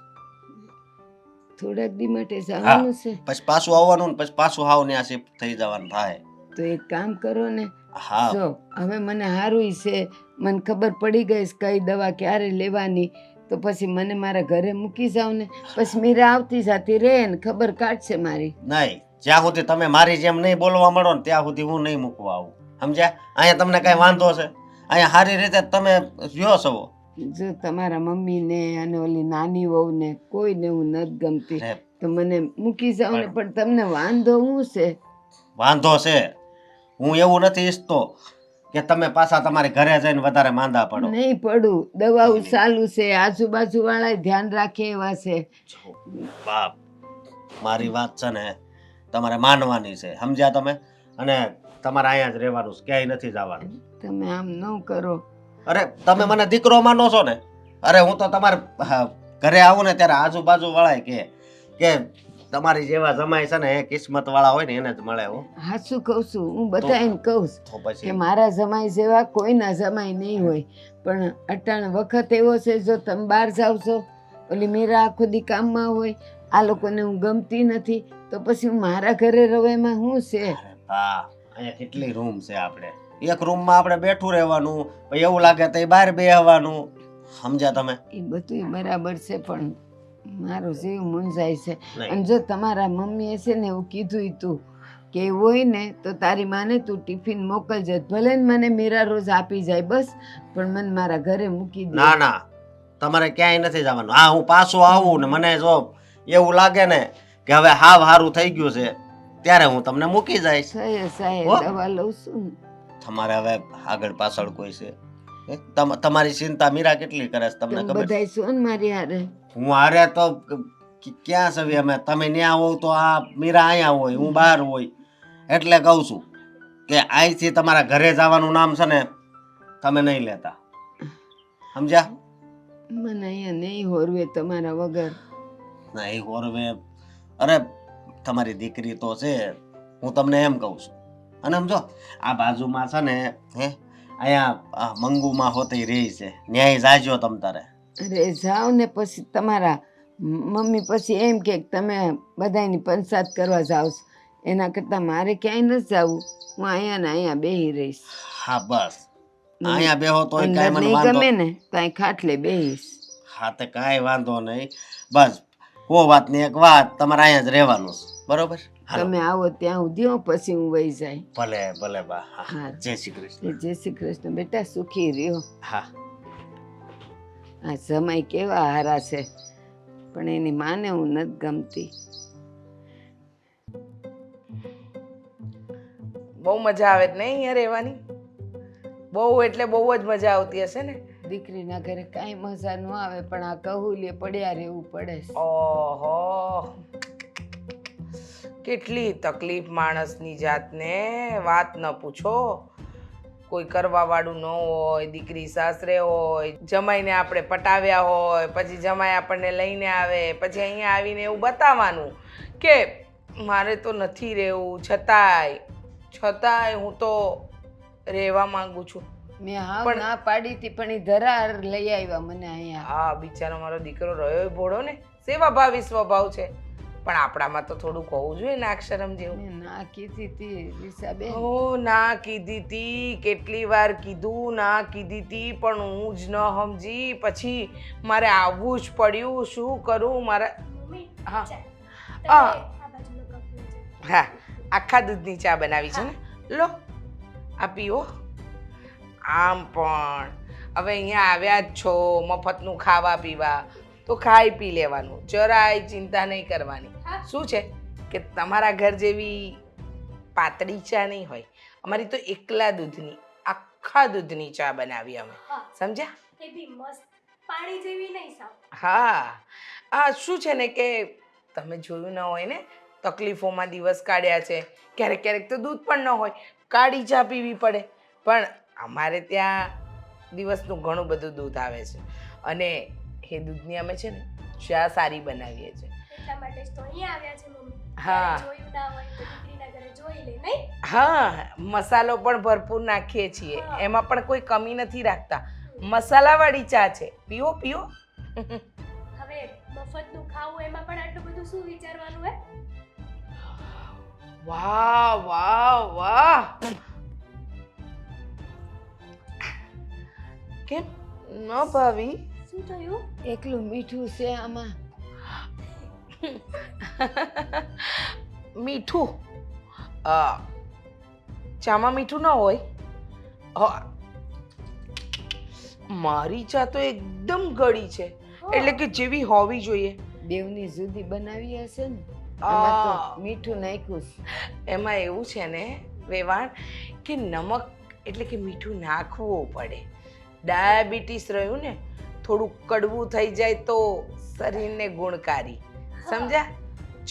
S3: થોડાક દી માટે જવાનું છે
S1: પછી પાછું આવવાનું ને પછી પાછું હાવ ત્યાં શિફ્ટ થઈ જવાનું થાય.
S3: તો એક કામ કરો ને.
S1: હા
S3: જો હવે મને સારું છે, મને ખબર પડી ગઈ છે કઈ દવા ક્યારે લેવાની, તો પછી મને મારા ઘરે મૂકી જાવ ને, પછી મીરા આવતી જાતી રહે ને ખબર કાઢશે મારી.
S1: નહીં, જ્યાં સુધી તમે મારી જેમ નહીં બોલવા મળો ને ત્યાં સુધી હું નહીં મૂકવા આવું, સમજ્યા? અહીંયા તમને કઈ વાંધો છે? અહીંયા સારી રીતે તમે રહ્યો છો.
S3: જો તમારા મમ્મીને અને ઓલી નાની વહુને કોઈને હું નથી ગમતી,
S1: રે,
S3: તો મને મૂકી જાવ ને. પણ તમને વાંધો શું છે?
S1: વાંધો છે, હું એવું નથી ઈચ્છતો કે તમે પાછા તમારે ઘરે જઈને વધારે માંદા પડો.
S3: નહીં પડું, દવાઓ ચાલુ છે, આજુબાજુ વાળા ધ્યાન રાખે એવા છે.
S1: બાપ, મારી વાત છે ને તમારે માનવાની છે, સમજ્યા તમે? અને તમારે અહીંયા જ રહેવાનું છે, ક્યાંય નથી જવાનું.
S3: તમે આમ ન કરો.
S1: અરે તમે મને દીકરો માનો છો ને? અરે હું તો તમારે ઘરે આવું ને ત્યારે આજુબાજુ વાળા કે તમારી જેવા જમાઈ છે ને એ કિસ્મત વાળા હોય ને એને જ મળે. હો
S3: હાચું કહું છું, હું બધાને કહું છું
S1: તો
S3: કે
S1: પછી
S3: મારા જમાઈ જેવા કોઈના જમાઈ નહીં હોય. પણ અટાણ વખત એવો છે, જો તમે બહાર જાવ છો, ઓલી મીરા આખો દી કામમાં હોય, આ લોકોને હું ગમતી નથી, તો પછી હું મારા ઘરે રહું એમાં શું છે?
S1: હા, અહીંયા કેટલી રૂમ છે, આપણે એક રૂમમાં આપણે બેઠું રહેવાનું, પછી એવું લાગે તો બહાર બેહવાનું, સમજ્યા તમે?
S3: એ બધું બરાબર છે, પણ મારો જીવ મૂંઝાય છે.
S1: નહીં.
S3: અને જો તમારા મમ્મીએ છે ને એવું કીધું તું કે એવું હોય ને તો તારી માને તું ટિફિન મોકલજે, ભલે ને મને મીરા રોજ આપી જાય બસ, પણ મને મારા ઘરે મૂકી દે.
S1: ના ના, તમારે ક્યાંય નથી જવાનું. હા, હું પાછો આવું ને મને જો એવું લાગે ને કે હવે હાવ સારું થઈ ગયું છે ત્યારે હું તમને મૂકી જઈશ.
S3: સાહેબ
S1: હો.
S3: દવા લઉં છું ને.
S1: તમારે હવે આગળ પાછળ કોઈ છે? તમારી ચિંતા મીરા કેટલી કરે છે તમને
S3: તમે
S1: ખબર છે?
S3: બધાય છો ને મારી હારે.
S1: હું હારે તો ક્યાં સવી અમે, તમે ત્યાં હોવ તો આ મીરા અહીંયા હોય, હું બહાર હોય, એટલે કહું છું કે અહીંથી તમારા ઘરે જવાનું નામ છે ને તમે નહીં લેતા, સમજ્યા?
S3: મને અહીંયા નહીં હોરવે તમારા વગર.
S1: ના એ હોરવે, અરે તમારી દીકરી તો છે, હું તમને એમ કહું છું. અને સમજો આ બાજુમાં છે ને અહીંયા મંગુમાં હોતી રહી છે, ન્યાય જાજો તમ તારે.
S3: અરે જાઓ ને, પછી તમારા મમ્મી પછી એમ કે તમે બધાની પંચાયત કરવા જાઓ છો, એના કરતાં મારે ક્યાંય નથી જવું, હું અહીંયા ને અહીંયા બેહી રહીશ.
S1: હા બસ, અહીંયા બેહો તોય
S3: અંદર
S1: કાંઈ મને
S3: નહીં
S1: વાંધો.
S3: ગમે ને કાંઈ ખાટલે બેહીશ.
S1: હા તે કાંઈ વાંધો નહીં, બસ કો વાત નહીં, એક વાત, તમારે અહીંયા જ રહેવાનું છે, બરોબર? હાલો.
S3: તમે આવો ત્યાં સુધી હો, પછી હું વહી જાય.
S1: ભલે ભલે બા. હા,
S3: હા.
S1: જય શ્રી કૃષ્ણ.
S3: જય શ્રી કૃષ્ણ બેટા, સુખી રહ્યો.
S1: હા
S3: આ જમાઈ કેવા હારા છે, પણ એની માને હું નથી ગમતી.
S2: બહુ મજા આવે જ નહીં અહીંયા રહેવાની? બહુ એટલે બહુ જ મજા આવતી હશે ને?
S3: દીકરીના ઘરે કાંઈ મજા ન આવે, પણ આ કહુલીએ પડ્યા રહેવું પડે છે.
S2: ઓહો, કેટલી તકલીફ માણસની જાતને, વાત ન પૂછો. કોઈ કરવા વાળું ન હોય, દીકરી સાસરે હોય, જમાઈને આપણે પટાવ્યા હોય, પછી જમાઈ આપણને લઈને આવે, પછી અહીંયા આવીને એવું બતાવવાનું કે મારે તો નથી રહેવું, છતાંય હું તો રહેવા માંગુ છું.
S3: મેં હા
S2: પણ-
S3: ના પાડી હતી, પણ એ ધરાર લઈ આવ્યા મને અહીંયા.
S2: હા, બિચારો મારો દીકરો રહ્યો ભોળો ને, સેવાભાવી સ્વભાવ છે, પણ આપણામાં તો થોડુંક હોવું જોઈએ ને અક્ષરમ જેવું.
S3: મેં ના કીધી હતી રીસાબેન.
S2: ઓ ના કીધી તી, કેટલી વાર કીધું, ના કીધી તી, પણ હું જ ન સમજી, પછી મારે આવવું જ પડ્યું. શું કરું મારા?
S5: મમ્મી
S2: હા.
S5: ચા.
S2: હા.
S5: તમે આ બાજુનો કપ લેજો.
S2: હા, આખા દૂધની ચા બનાવી છે ને, લો આ પીવો. આમ પણ હવે અહીંયા આવ્યા જ છો મફતનું ખાવા પીવા, તો ખાઈ પી લેવાનું, જરાય ચિંતા નહીં કરવાની.
S5: હા.
S2: શું છે કે તમારા ઘર જેવી પાતળી ચા નહીં હોય, અમારી તો એકલા દૂધની, આખા દૂધની ચા બનાવી અમે,
S5: હા.
S2: સમજ્યા?
S5: એ બી મસ્ત, પાણી જેવી નહીં સાવ.
S2: હા, આ શું છે ને કે તમે જોયું ન હોય ને, તકલીફોમાં દિવસ કાઢ્યા છે, ક્યારેક ક્યારેક તો દૂધ પણ ન હોય, કાળી ચા પીવી પડે. પણ અમારે ત્યાં દિવસનું ઘણું બધું દૂધ આવે છે, અને એ દૂધની અમે છે ને ચા સારી બનાવીએ છીએ.
S5: એટલા માટે જ તો અહીંયા આવ્યા છે મમ્મી.
S2: હા.
S5: જોયું ના હોય તો દીકરીના ઘરે જોઈ લે નહીં.
S2: હા મસાલો પણ ભરપૂર નાખીએ છીએ એમાં પણ કોઈ કમી નથી રાખતા મસાલાવાળી ચા છે પીઓ પીઓ
S5: હવે મફતનું ખાવું એમાં પણ આટલું બધું શું વિચારવાનું હે?
S2: વાહ વાહ વાહ કેમ ન ભાવી
S5: શું થયું?
S3: એકલું મીઠું છે આમાં.
S2: મીઠું ચામાં મીઠું ન હોય મારી ચા તો એકદમ ગળી છે એટલે કે જેવી હોવી જોઈએ
S3: બેવની જુદી બનાવી હશે ને આમાં તો મીઠું નાખ્યું છે.
S2: એમાં એવું છે ને વેવાણ કે નમક એટલે કે મીઠું નાખવું પડે ડાયાબિટીસ રહ્યું ને થોડું કડવું થઈ જાય તો શરીરને ગુણકારી સમજ્યા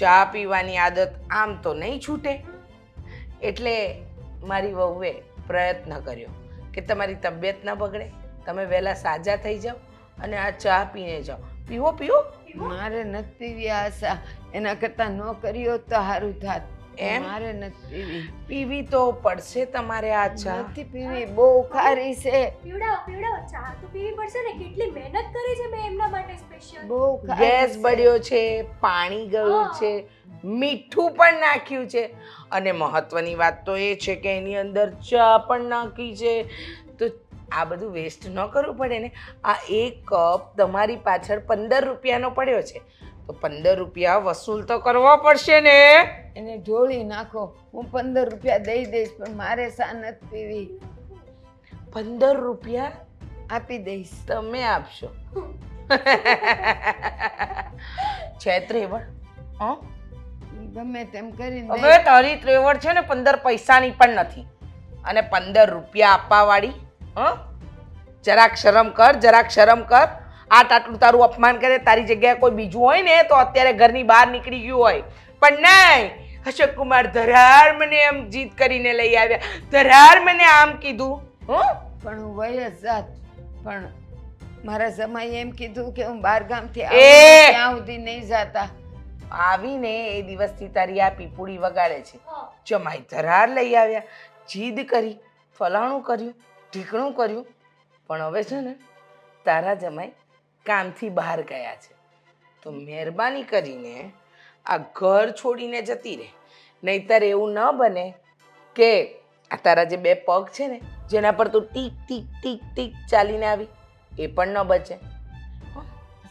S2: ચા પીવાની આદત આમ તો નહીં છૂટે એટલે મારી વહુએ પ્રયત્ન કર્યો કે તમારી તબિયત ન બગડે તમે વહેલા સાજા થઈ જાઓ અને આ ચા પીને જાઓ પીવો પીવો
S3: મારે નથી પીવી આશા એના કરતાં ન કર્યો તો સારું થાત.
S2: એમ?
S3: મારે નથી પીવી.
S2: પીવી તો પડશે તમારે આ ચા
S3: નથી પીવી બહુ ખારી છે.
S5: પીવડાવો ચા તો પીવી પડશે ને. કેટલી મહેનત કરી છે મેં એમના માટે સ્પેશિયલ.
S3: બહુ ખારી
S2: ગેસ
S3: છે.
S2: બળ્યો છે પાણી ગયું છે મીઠું પણ નાખ્યું છે અને મહત્વની વાત તો એ છે કે એની અંદર ચા પણ નાખી છે તો આ બધું વેસ્ટ ન કરવું પડે ને આ એક કપ તમારી પાછળ 15 રૂપિયાનો પડ્યો છે તો 15 રૂપિયા વસૂલ તો કરવા પડશે ને
S3: એને ઢોળી નાખો. હું 15 રૂપિયા દઈ દઈશ પણ મારે શા નથી પીવી.
S2: 15 રૂપિયા
S3: આપી દઈશ.
S2: તમે આપશો છે ત્રેવડ હં
S3: ગમે તેમ કરીને
S2: હવે તારી ત્રેવડ છે ને 15 પૈસાની પણ નથી અને 15 રૂપિયા આપવા વાળી હં જરાક શરમ કર આટલું તારું અપમાન કરે તારી જગ્યાએ કોઈ બીજું હોય ને તો અત્યારે ઘરની બહાર નીકળી ગયું હોય પણ નહીં અશોક કુમાર ધરાર મને એમ જીત કરીને લઈ આવ્યા ધરાર મને આમ કીધું
S3: પણ હું વય જ જાત પણ મારા જમાઈએ એમ કીધું કે હું બહાર ગામથી
S2: એ!
S3: આવું ત્યાં સુધી નહીં જાતા.
S2: આવીને એ દિવસથી તારી આ પીપુડી વગાડે છે જમાઈ ધરાર લઈ આવ્યા જીદ કરી ફલાણું કર્યું ઢીકણું કર્યું પણ હવે છે ને તારા જમાઈ કામથી બહાર ગયા છે તો મહેરબાની કરીને આ ઘર છોડીને જતી રહે નહીંતર એવું ન બને કે આ તારા જે 2 પગ છે ને જેના પર તું ટીક ટીક ટીક ટીક ચાલીને આવી એ પણ ન બચે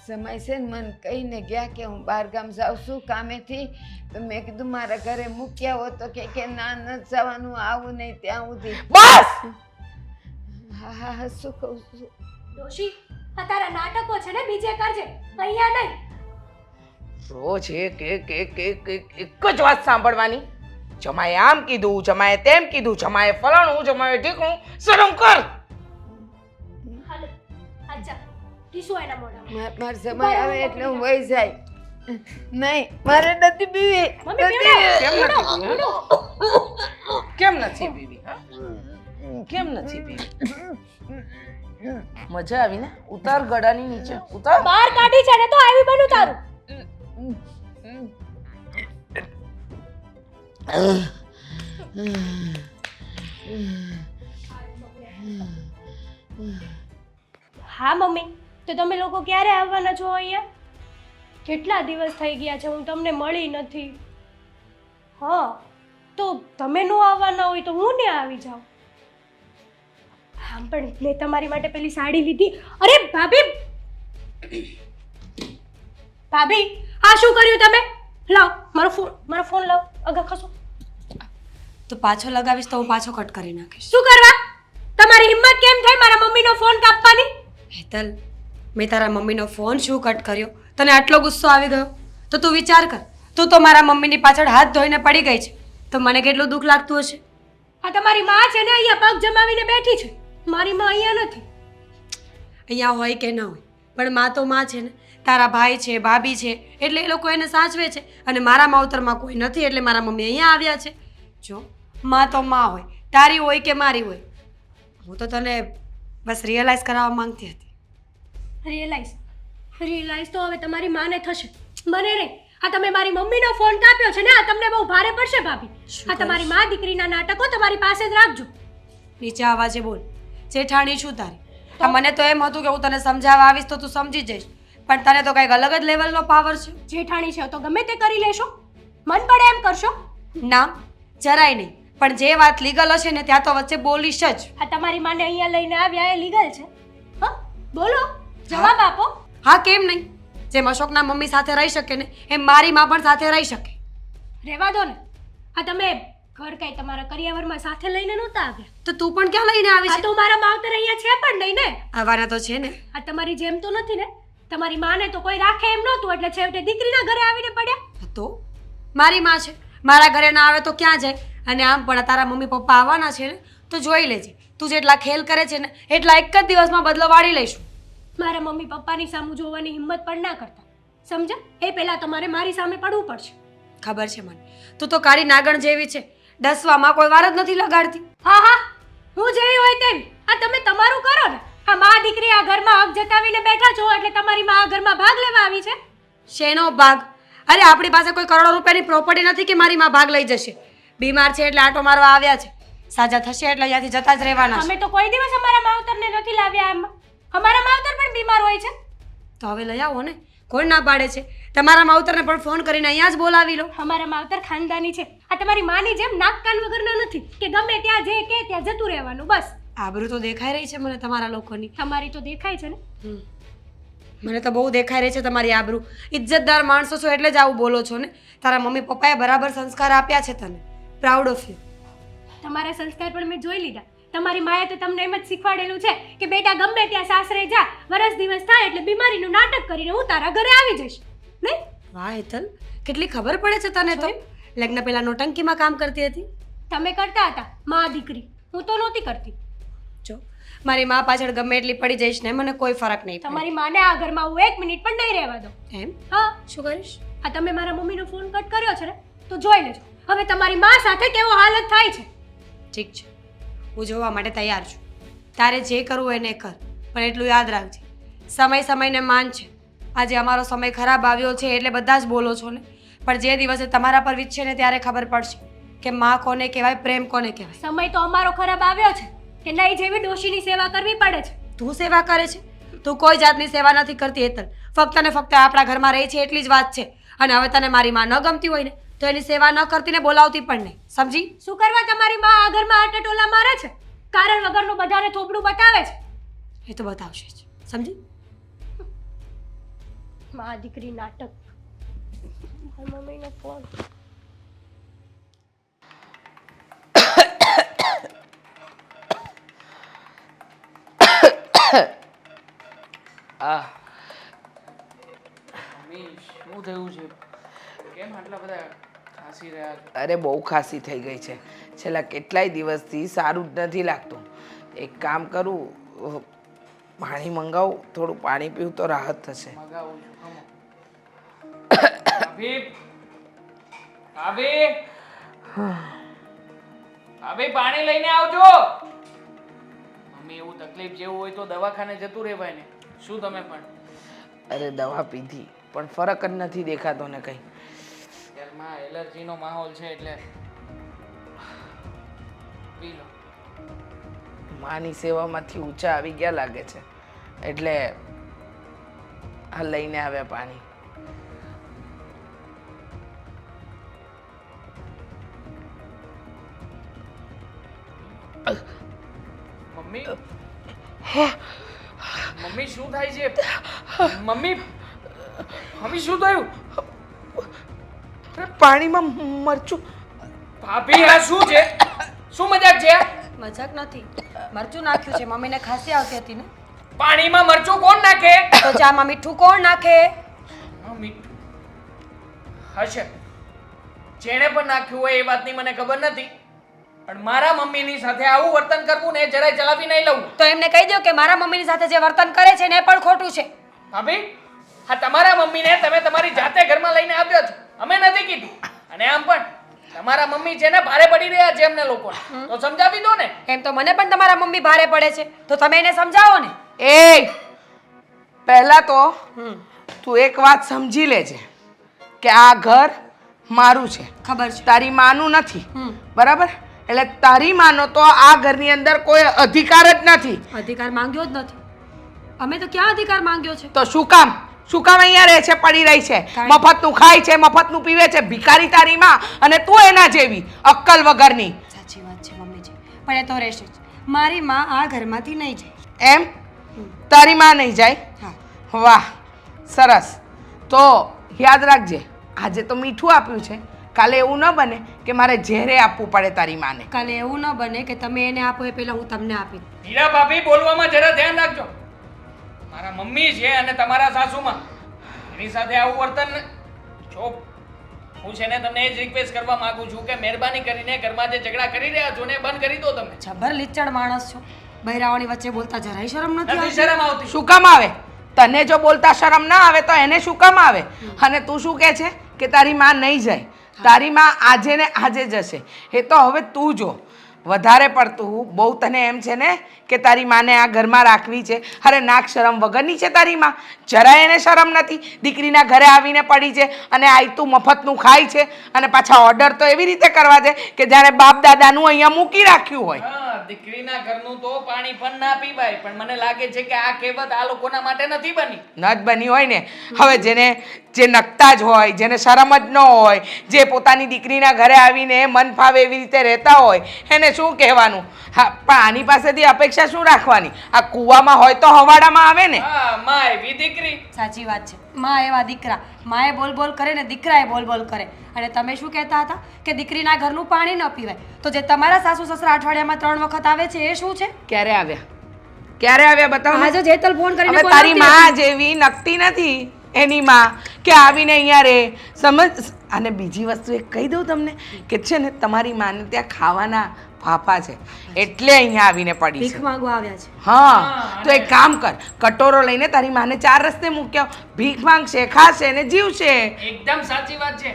S3: સમય છે ને મને કહીને ગયા કે હું બહાર ગામ જાઉં છું કામેથી તો મેં કીધું મારા ઘરે મૂક્યા હો તો કે ના નથી જવાનું આવું નહીં ત્યાં સુધી.
S2: બસ
S3: હા હા હા શું કહું છું.
S5: ડોશી આ તારા નાટકો છે ને બીજે કરજે અહીંયા નહીં.
S2: રોજ એક જ વાત સાંભળવાની જમાએ આમ કીધું જમાએ તેમ કીધું જમાએ ફલાણું જમાએ ઢીકણું શરમ કર
S5: હાલો આજા ટીસુ એના મોઢામાં.
S3: મારો સમય આવે એટલે હું વહી જાય. નહીં મારે નથી પીવી.
S5: મમ્મી
S2: કેમ નથી પીવી હા? કેમ નથી પીવી મજા આવી ને ઉતાર ગળાની નીચે ઉતાર
S5: બહાર કાઢી છે ને તો આવી બનું તારું. હા મમ્મી તો તમે લોકો ક્યારે આવવાના છો અહીંયા? કેટલા દિવસ થઈ ગયા છે હું તમને મળી નથી. હા તો તમે નો આવવાના હોય તો હું ને આવી જાઉં. હા પણ મેં તમારી માટે પેલી સાડી લીધી. અરે ભાભી ભાભી આ શું કર્યું તમે? લાવ મારો ફોન લાવ આગળ ખસો.
S4: તો પાછો લગાવીશ તો હું પાછો કટ કરી નાખીશ.
S5: શું કરવા? તમારી હિંમત કેમ થઈ મારા મમ્મીનો ફોન કાપવાની?
S4: હેતલ મેં તારા મમ્મીનો ફોન શું કટ કર્યો તને આટલો ગુસ્સો આવી ગયો? તો તું વિચાર કર તું તો મારા મમ્મીની પાછળ હાથ ધોઈને પડી ગઈ છે તો મને કેટલું દુઃખ લાગતું હશે.
S5: આ તમારી માં છે ને અહીંયા પગ જમાવીને બેઠી છે. મારી માં અહીંયા નથી.
S4: અહીંયા હોય કે ન હોય પણ માં તો માં છે ને. તારા ભાઈ છે ભાભી છે એટલે એ લોકો એને સાચવે છે અને મારા માવતરમાં કોઈ નથી એટલે મારા મમ્મી અહીંયા આવ્યા છે. જો માં તો માં હોય તારી હોય કે મારી હોય. હું તો તને બસ રિયલાઇઝ કરાવવા માંગતી હતી.
S5: રિયલાઇઝ તો હવે તમારી માને થશે મને નહીં. આ તમે મારી મમ્મીનો ફોન કાપ્યો છે ને આ તમને બહુ ભારે પડશે ભાભી.
S4: શું
S5: આ તમારી
S4: કરીશ?
S5: મા દીકરીના નાટકો તમારી પાસે જ રાખજો.
S4: નીચે અવાજે બોલ. જેઠાણી શું તારી? આ મને તો એમ હતું કે હું તને સમજાવવા આવીશ તો તું સમજી જઈશ, પણ તને તો કંઈક અલગ જ લેવલનો પાવર છે.
S5: જેઠાણી છે તો ગમે તે કરી લેશો, મન પડે એમ કરશો.
S4: ના, જરાય નહીં. પણ જે વાત લીગલ હશે ને ત્યાં તો વચ્ચે બોલીશ જ.
S5: આ તમારી માને અહીંયા લઈને આવ્યા એ લીગલ છે? હા, બોલો, જવાબ આપો.
S4: હા, કેમ નહીં? જેમ અશોકના મમ્મી સાથે રહી શકે ને એમ મારી માં પણ સાથે રહી શકે.
S5: રહેવા દો ને. આ તમે ઘર કઈ તમારા કરિયાવરમાં સાથે લઈને નહોતા આવ્યા?
S4: તો તું પણ ક્યાં લઈને આવી
S5: આ
S4: છે?
S5: તો મારા માવતર અહીંયા છે પણ નહીં ને.
S4: આવવાના તો છે ને.
S5: આ તમારી જેમ તો નથી ને. તમારી માને તો કોઈ રાખે એમ નહોતું એટલે છેવટે દીકરીના ઘરે આવીને પડ્યા.
S4: તો મારી માં છે, મારા ઘરે ના આવે તો ક્યાં જાય? અને આમ પણ તારા મમ્મી પપ્પા આવવાના છે ને તો જોઈ લેજે. તું જેટલા ખેલ કરે છે ને એટલા એક જ દિવસમાં બદલો વાળી લઈશું.
S5: મારા મમ્મી પપ્પાની સામું જોવાની હિંમત પણ ના કરતા, સમજ્યા? એ પહેલા તમારે મારી સામે પડવું પડશે.
S4: ખબર છે મને, તું તો કાળી નાગણ જેવી છે, ડસવામાં કોઈ વાર જ નથી લગાડતી.
S5: હા હા, હું જેવી હોય તેમ. આ તમે તમારું કરો ને. આ મા દીકરી આ ઘરમાં હક જતાવીને બેઠા છો એટલે તમારી મા આ ઘરમાં ભાગ લેવા આવી છે.
S4: શેનો ભાગ? અરે આપણી પાસે કોઈ કરોડો રૂપિયાની પ્રોપર્ટી નથી કે મારી માં ભાગ લઈ જશે. બીમાર છે એટલે આટો મારવા આવ્યા છે, સાજા થશે એટલે અહીંયાથી જતા જ રહેવાના છે.
S5: અમે તો કોઈ દિવસ અમારા માવતરને નથી લાવ્યા એમ. અમારા માવતર પણ બીમાર હોય છે.
S4: તો હવે લઈ આવો ને, કોણ ના પાડે છે? તમારા માવતરને પણ ફોન કરીને અહીંયા જ બોલાવી લો.
S5: અમારા માવતર ખાનદાની છે. આ તમારી માની જેમ નાક કાન વગરના નથી કે ગમે ત્યાં જે કે ત્યાં જતું રહેવાનું બસ.
S4: આબરૂ તો દેખાઈ રહી છે મને તમારા લોકોની.
S5: તમારી તો દેખાય છે ને.
S4: મને તો બહુ દેખાઈ રહી છે તમારી આબરૂ. ઇજ્જતદાર માણસો છો એટલે જ આવું બોલો છો ને. તારા મમ્મી પપ્પાએ બરાબર સંસ્કાર આપ્યા છે તને. Proud of you.
S5: તમારા સંસ્કાર પણ મેં જોઈ લીધા. તમારી માએ તો તમને એમ જ શીખવાડેલું છે કે બેટા ગમે ત્યાં સાસરે જા, વરસ દિવસ થાય એટલે બીમારીનું નાટક કરીને હું તારા ઘરે આવી જઈશ. નહીં?
S4: વાહ હેતલ, કેટલી ખબર પડે છે તને તો. લગ્ન પહેલા નોટંકીમાં કામ કરતી હતી.
S5: તમે કરતા હતા મા દીકરી, હું તો નહોતી કરતી.
S4: જો મારી માં પાછળ ગમે એટલી પડી જઈશ ને મને કોઈ ફરક નહીં પડે.
S5: તમારી માને આ ઘરમાં હું એક મિનિટ પણ નહીં રહેવા દઉં.
S4: એમ?
S5: હા,
S4: શું કરીશ?
S5: આ તમે મારા મમ્મીનો ફોન કટ કર્યો છે ને તો જોઈ લેજો હવે તમારી મા સાથે કેવો હાલત થાય છે.
S4: ઠીક છે, હું જોવા માટે તૈયાર છું. તારે જે કરવું હોય એને કર, પણ એટલું યાદ રાખજે સમય સમયને માન છે. આજે અમારો સમય ખરાબ આવ્યો છે એટલે બધા જ બોલો છો ને, પણ જે દિવસે તમારા પર વીતશે ને ત્યારે ખબર પડશે કે માં કોને કહેવાય, પ્રેમ કોને કહેવાય.
S5: સમય તો અમારો ખરાબ આવ્યો છે કે નહીં જેવી ડોશીની સેવા કરવી પડે છે.
S4: તું સેવા કરે છે? તું કોઈ જાતની સેવા નથી કરતી હેતલ. ફક્ત ને ફક્ત આપણા ઘરમાં રહી છે એટલી જ વાત છે. અને હવે તને મારી માં ન ગમતી હોય ને તો એની સેવા ન કરતી ને બોલાવતી પણ નહીં, સમજી?
S5: શું કરવા તમારી મા આ ઘરમાં આટટોલા મારે છે? કારણ વગરનું બધાને થોબડું બતાવે છે.
S4: એ તો બતાવશે જ, સમજી?
S5: મા દીકરી નાટક. મારી મમ્મીનો ફોન.
S6: આ મમ્મી શું થયું છે? કેમ આટલા બધા ખાંસી રહ્યા છો?
S2: અરે બહુ ખાંસી થઈ ગઈ છે છેલ્લા કેટલાય દિવસથી, સારું જ નથી લાગતું. એક કામ કરું, પાણી મંગાવું, થોડું પાણી પીવું તો રાહત થશે.
S6: મગાવું છું, ખમો. ભાભી ભાભી ભાભી પાણી લઈને આવજો. મમ્મી એવું તકલીફ જેવું હોય તો દવાખાને જતું રહેવાય ને. શું તમે પણ?
S2: અરે દવા પીધી પણ ફરક જ નથી દેખાતો ને કંઈ.
S6: ઘરમાં એલર્જીનો માહોલ છે એટલે પી લો.
S2: માની સેવામાંથી ઊંચા આવી ગયા લાગે છે એટલે આ લઈને આવ્યા પાણી.
S6: મમ્મી મમ્મી શું થાય છે? મમ્મી મમ્મી શું થયું?
S2: પાણીમાં મરચું.
S6: ભાભી આ શું છે? શું મજાક છે?
S4: મજાક નથી, મરચું નાખ્યું છે. મમ્મીને ખાંસી આવતી હતી ને.
S6: પાણીમાં મરચું કોણ નાખે?
S4: તો ચામાં મીઠું કોણ નાખે?
S6: મીઠું હશે, જેણે પણ નાખ્યું હોય એ વાતની મને ખબર નથી, પણ મારા મમ્મીની સાથે આવું વર્તન કરવું ને જરાય ચલાવી નહીં લઉં.
S4: તો એમને કહી દો કે મારા મમ્મીની સાથે જે વર્તન કરે છે ને એ પણ ખોટું છે.
S6: ભાભી હા, તમારા મમ્મીને તમે તમારી જાતે ઘરમાં લઈને આવ્યો છો, અમે નથી કીધું. અને આમ પણ તમારા મમ્મી છે ને ભારે પડી રહ્યા છે એમને લોકોને, તો સમજાવી દો ને.
S4: એમ તો મને પણ તમારા મમ્મી ભારે પડે છે, તો તમે એને સમજાવો ને.
S2: એ પહેલા તો તું એક વાત સમજી લેજે કે આ ઘર મારું છે,
S4: ખબર છે.
S2: તારી માનું નથી.
S4: હમ
S2: બરાબર? એટલે તારી માનો તો આ ઘરની અંદર કોઈ અધિકાર જ નથી.
S4: અધિકાર માંગ્યો જ નથી. અમે તો ક્યાં અધિકાર માંગ્યો છે?
S2: તો શું કામ અહીંયા રહે છે, પડી રહી છે,
S4: કાંઈ-
S2: મફતનું ખાય છે, મફતનું પીવે છે, ભિખારી તારી માં, અને તું એના જેવી અક્કલ વગરની.
S4: સાચી વાત છે મમ્મીજી, પણ એ તો રહેશે જ. મારી માં આ ઘરમાંથી નહીં જાય.
S2: એમ તારી માં નહીં જાય?
S4: હા,
S2: વાહ, સરસ. તો યાદ રાખજે, આજે તો મીઠું આપ્યું છે, કાલે એવું ન બને કે મારે ઝેરે આપવું પડે તારી માને.
S4: કાલે એવું ન બને કે તમે એને આપો એ પહેલા હું તમને આપી.
S6: મીરા ભાભી બોલવામાં જરા ધ્યાન રાખજો. મારા મમ્મી છે અને તમારા સાસુમાં એની સાથે આવું વર્તન જો હું છે ને તમને એ જ રિક્વેસ્ટ કરવા માંગુ છું કે મહેરબાની કરીને ઘરમાં જે ઝઘડા કરી રહ્યા છો ને એ બંધ કરી દો તમે.
S4: જબર લીચડ માણસ છો. બહેરાઓની વચ્ચે બોલતા જરાય શરમ નથી
S6: નથી
S4: આવતી?
S6: શરમ આવતી?
S2: શું કામ આવે? તને જો બોલતા શરમ ના આવે તો એને શું કામ આવે? અને તું શું કહે છે કે તારી માં નહીં જાય? તારી માં આજે ને આજે જશે. એ તો હવે તું જો, વધારે પડતું બહુ તને એમ છે ને કે તારી માને આ ઘરમાં રાખવી છે. અરે નાક શરમ વગરની છે તારી માં, જરાય એને શરમ નથી. દીકરીના ઘરે આવીને પડી છે અને આયતું મફતનું ખાય છે, અને પાછા ઓર્ડર તો એવી રીતે કરવા દે કે જાણે બાપ દાદાનું અહીંયા મૂકી રાખ્યું હોય.
S6: હા, દીકરીના ઘરનું તો પાણી પણ ના પીવાય, પણ મને લાગે છે કે આ કહેવત આ લોકોના માટે નથી બની.
S2: ન જ બની હોય ને. હવે જે નકતા જ હોય, જેને શરમ જ ન હોય, જે પોતાની દીકરીના ઘરે આવીને મન ફાવે એવી રીતે રહેતા હોય, એને શું કહેવાનું? હા, પણ આની પાસેથી અપેક્ષા શું રાખવાની? આ કૂવામાં હોય તો હવાડામાં આવે ને.
S6: હા, માં એવી દીકરી.
S4: સાચી વાત છે. માં એવા દીકરા. માએ બોલ બોલ કરે ને દીકરાએ બોલ બોલ કરે. અને તમે શું કહેતા હતા કે દીકરીના ઘરનું પાણી ન પીવાય? તો જે તમારા સાસુ સસરા અઠવાડિયામાં 3 વખત આવે છે એ શું છે?
S2: ક્યારે આવ્યા? ક્યારે આવ્યા બતાવો ને.
S4: આજે જેતલ ફોન કરીને
S2: હવે તારી
S4: બોલાવતી
S2: માં
S4: હતી.
S2: જેવી નકતી નથી એની માં કે આવીને અહીંયા રે. સમજ? અને બીજી વસ્તુ એક કહી દઉં તમને કે છે ને તમારી માને ત્યાં ખાવાના ફાફા છે એટલે અહીંયા આવીને પડી
S4: ભીખ
S2: છે.
S4: માંગવા આવ્યા છે.
S2: હા, તો એક કામ કર, કટોરો લઈને તારી માને 4 રસ્તે મૂક્યો. ભીખ માંગશે, ખાશે ને જીવશે.
S6: એકદમ સાચી વાત છે.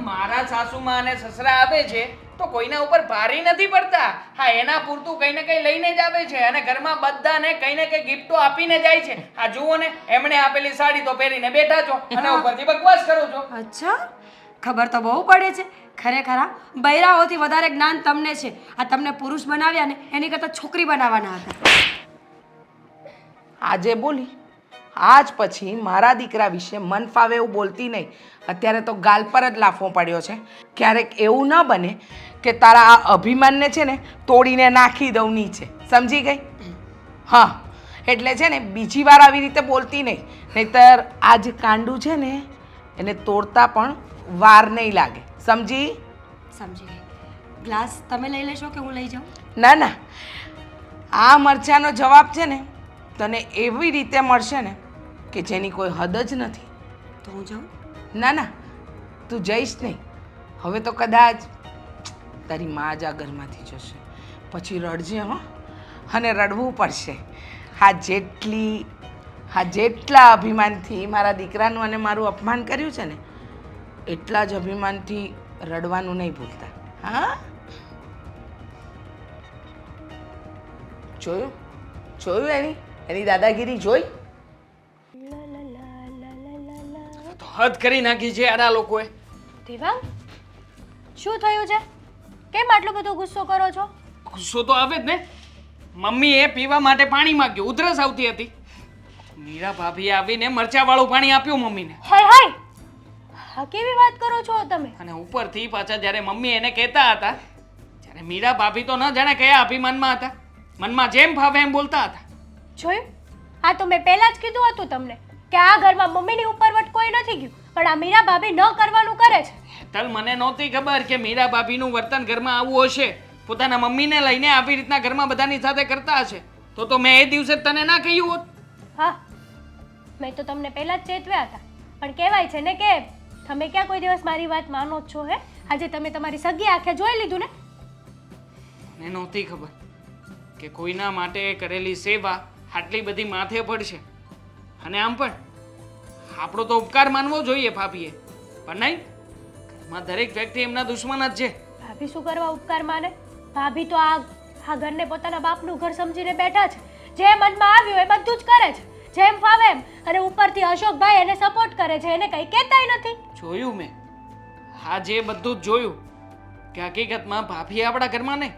S6: મારા સાસુમાં અને સસરા આવે છે તો કોઈના ઉપર ભારી નથી પડતા. હા, એના પૂરતું કંઈ ને કંઈ લઈને જ આવે છે અને ઘરમાં બધાને કંઈ ને કંઈ ગિફ્ટો આપીને જાય છે. આ જુઓ ને, એમણે આપેલી સાડી તો પહેરીને બેઠા છો અને ઉપરથી બકવાસ કરો છો.
S4: અચ્છા, ખબર તો બહુ પડે છે. ખરેખર આ બૈરાઓથી વધારે જ્ઞાન તમને છે. આ તમને પુરુષ બનાવ્યા ને એની કરતાં છોકરી બનાવવાના હતા.
S2: આજે બોલી, આજ પછી મારા દીકરા વિશે મન ફાવે એવું બોલતી નહીં. અત્યારે તો ગાલ પર જ લાફો પડ્યો છે. ક્યારેક એવું ન બને કે તારા આ અભિમાનને છે ને તોડીને નાખી દઉં નીચે. સમજી ગઈ? હા, એટલે છે ને બીજી વાર આવી રીતે બોલતી નહીં, નહીંતર આ જે કાંડું છે ને એને તોડતા પણ વાર નહીં લાગે. સમજી?
S4: સમજી ગઈ. ગ્લાસ તમે લઈ લેશો કે હું લઈ જાઉં?
S2: ના ના, આ મરચાનો જવાબ છે ને તને એવી રીતે મળશે ને કે જેની કોઈ હદ જ નથી.
S4: તો હું જાઉં?
S2: ના ના, તું જઈશ નહીં. હવે તો કદાચ તારી મા જ આ ઘરમાંથી જશે, પછી રડજે હો, અને રડવું પડશે. જેટલા અભિમાનથી મારા દીકરાનું અને મારું અપમાન કર્યું છે ને એટલા જ અભિમાનથી રડવાનું નહીં ભૂલતા. હા, જોયું એની દાદાગીરી જોઈ?
S6: તો હદ કરી નાખી છે આ લોકોએ.
S5: દેવાંગ, શું થયું છે? કેમ આટલો બધો ગુસ્સો કરો છો?
S6: ગુસ્સો તો આવે જ ને. મમ્મીએ પીવા માટે પાણી માંગ્યું, ઉધરસ આવતી હતી. મીરા ભાભીએ આવીને મરચાવાળું પાણી આપ્યું મમ્મીને.
S5: હાય હાય, આ કેવી વાત કરો છો તમે?
S6: અને ઉપરથી પાછા જ્યારે મમ્મી એને કહેતા હતા ત્યારે મીરા ભાભી તો ન જાણે કયા અભિમાનમાં હતા, મનમાં જેમ ફાવે એમ બોલતા હતા.
S5: જોયું? આ તો મેં પહેલા જ કીધું હતું તમને કે આ ઘરમાં મમ્મીની ઉપરવટ કોઈ નથી ગયું, પણ આ મીરા ભાભી ન કરવાનું કરે છે.
S6: હેતલ, મને નહોતી ખબર કે મીરા ભાભીનું વર્તન ઘરમાં આવું હશે. પોતાના મમ્મીને લઈને આવી રીતના ઘરમાં બધાની સાથે કરતા હશે. તો મેં એ દિવસે તને ના કહ્યું હોત.
S5: હા, મેં તો તમને પહેલા જ ચેતવ્યા હતા, પણ કહેવાય છે ને કે તમે ક્યાં કોઈ દિવસ મારી વાત માનો જ છો? હે, આજે તમે તમારી સગી આંખે જોઈ લીધું ને.
S6: મને નહોતી ખબર કે કોઈના માટે કરેલી સેવા આટલી બધી માથે પડશે. અને આમ પણ આપણો તો ઉપકાર માનવો જોઈએ ભાભીએ, પણ નહીં, ઘરમાં દરેક વ્યક્તિ એમના દુશ્મન જ છે.
S5: ભાભી શું કરવા ઉપકાર માને? ભાભી તો આ ઘરને પોતાના બાપનું ઘર સમજીને બેઠા છે. જે મનમાં આવ્યું એ બધું જ કરે છે, જેમ ફાવે એમ. અને ઉપરથી અશોકભાઈ એને સપોર્ટ કરે છે, એને કંઈ કહેતાય નથી.
S6: જોયું મેં, હા જે બધું જ જોયું કે હકીકતમાં ભાભી આપણા ઘરમાં નહીં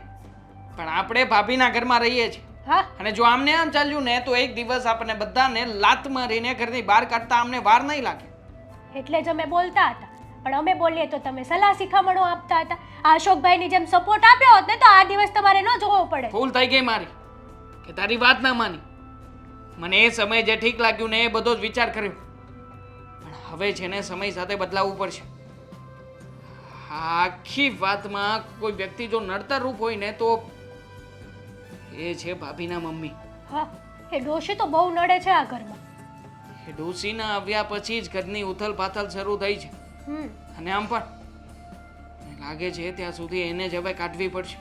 S6: પણ આપણે ભાભીના ઘરમાં રહીએ છીએ.
S5: હા
S6: અને જો આમને આમ ચાલ્યું ને તો એક દિવસ આપણને બધાને લાત મારીને ઘરની બહાર કાઢતા અમને વાર નહીં લાગે.
S5: એટલે જ અમે બોલતા હતા, પણ અમે બોલીએ તો તમે સલાહ શિખામણો આપતા હતા. આ અશોકભાઈની જેમ સપોર્ટ આપ્યો હોત ને તો આ દિવસ તમારે ન જોવો પડે.
S6: ભૂલ થઈ ગઈ મારી કે તારી વાત ના માની. મને એ સમયે જે ઠીક લાગ્યું ને એ બધો જ વિચાર કર્યો, પણ હવે છે ને સમય સાથે બદલાવવું પડશે. આખી વાતમાં કોઈ વ્યક્તિ જો નડતર રૂપ હોય ને તો એ છે ભાભીના મમ્મી.
S5: હા એ ડોશી તો બહુ નડે છે આ ઘરમાં.
S6: એ ડોસીના આવ્યા પછી જ ઘરની ઉથલ પાથલ શરૂ થઈ છે. અને આમ પણ મને લાગે છે ત્યાં સુધી એને જ હવે કાઢવી પડશે.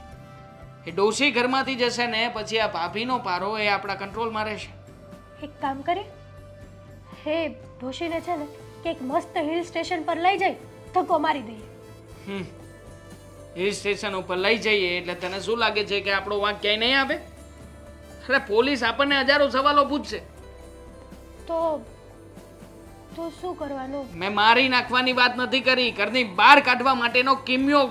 S6: એ ડોસી ઘરમાંથી જશે ને પછી આ ભાભીનો પારો એ આપણા કંટ્રોલમાં રહેશે.
S5: એક કામ કરીએ, હે ડોશીને છે ને કે એક મસ્ત હિલ સ્ટેશન પર લઈ જઈ ધક્કો મારી દઈએ.
S6: હિલ સ્ટેશન ઉપર લઈ જઈએ એટલે તને શું લાગે છે કે આપણો વાંક ક્યાંય નહીં આવે? અરે પોલીસ આપણને હજારો સવાલો પૂછશે.
S5: તો તો શું કરવાનું?
S6: મેં મારી નાખવાની વાત નથી કરી, ઘરની બહાર કાઢવા માટેનો કિમિયો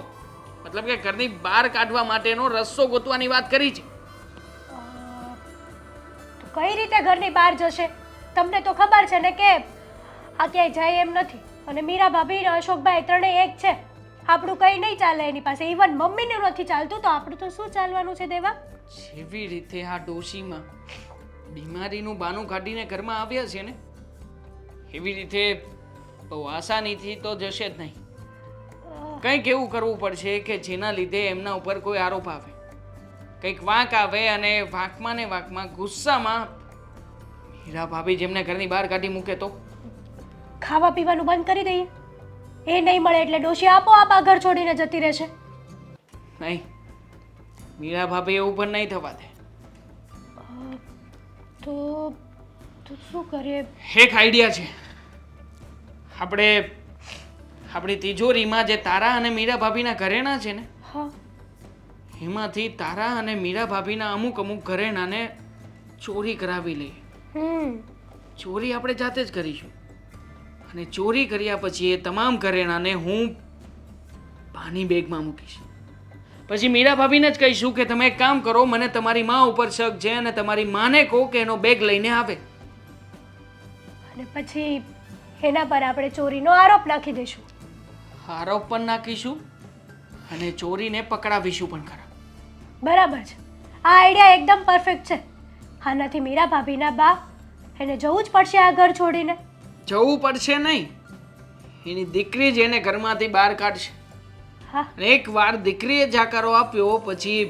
S6: મતલબ કે ઘરની બહાર કાઢવા માટેનો રસ્તો ગોતવાની વાત કરી છે.
S5: તો કઈ રીતે ઘરની બહાર જશે? તમને તો ખબર છે ને કે આ ક્યાંય જાય એમ નથી. અને મીરા ભાભી અને અશોકભાઈ ત્રણેય એક છે. આપણું કંઈ નહીં ચાલે એની પાસે. ઇવન મમ્મીને નથી ચાલતું તો આપણું તો શું ચાલવાનું છે દેવા?
S6: જેવી રીતે આ ડોશીમાં બીમારીનું બાનું કાઢીને ઘરમાં આવ્યા છે ને એવી રીતે બહુ આસાનીથી તો જશે જ નહીં. કંઈક એવું કરવું પડશે કે જેના લીધે એમના ઉપર કોઈ આરોપ આવે, કંઈક વાંક આવે અને વાંકમાં ને વાંકમાં ગુસ્સામાં હીરા ભાભી જેમને ઘરની બહાર કાઢી મૂકે તો
S5: ખાવા પીવાનું બંધ કરી દઈએ. એ નહીં મળે એટલે ડોશી આપોઆપ આ ઘર છોડીને જતી રહેશે.
S6: નહીં, મીરા ભાભી એવું પણ નહીં થવા દે.
S5: તો તો શું કરીએ?
S6: એક આઈડિયા છે. આપણે આપણી તિજોરીમાં જે તારા અને મીરા ભાભીના ઘરેણાં છે ને
S5: હા
S6: એમાંથી તારા અને મીરા ભાભીના અમુક ઘરેણાંને ચોરી કરાવી લઈએ. ચોરી આપણે જાતે જ કરીશું અને ચોરી કર્યા પછી એ તમામ ઘરેણાંને હું પાની બેગમાં મૂકીશ. પછી મીરા ભાભીને જ કહીશું કે તમે એક કામ કરો, મને તમારી માં ઉપર શક છે અને તમારી માને કહો કે એનો બેગ લઈને આવે.
S5: અને પછી એના પર આપણે ચોરીનો આરોપ નાખી દઈશું.
S6: આરોપ પણ નાખીશું અને ચોરીને પકડાવીશું પણ ખરા.
S5: બરાબર છે. આ આઈડિયા એકદમ પરફેક્ટ છે. આનાથી મીરા ભાભીના બા એને જવું જ પડશે આ ઘર છોડીને.
S6: જવું પડશે નહીં, એની દીકરી જ એને ઘરમાંથી બહાર કાઢશે.
S5: હા
S6: અને એકવાર દીકરીએ જાકારો આપ્યો પછી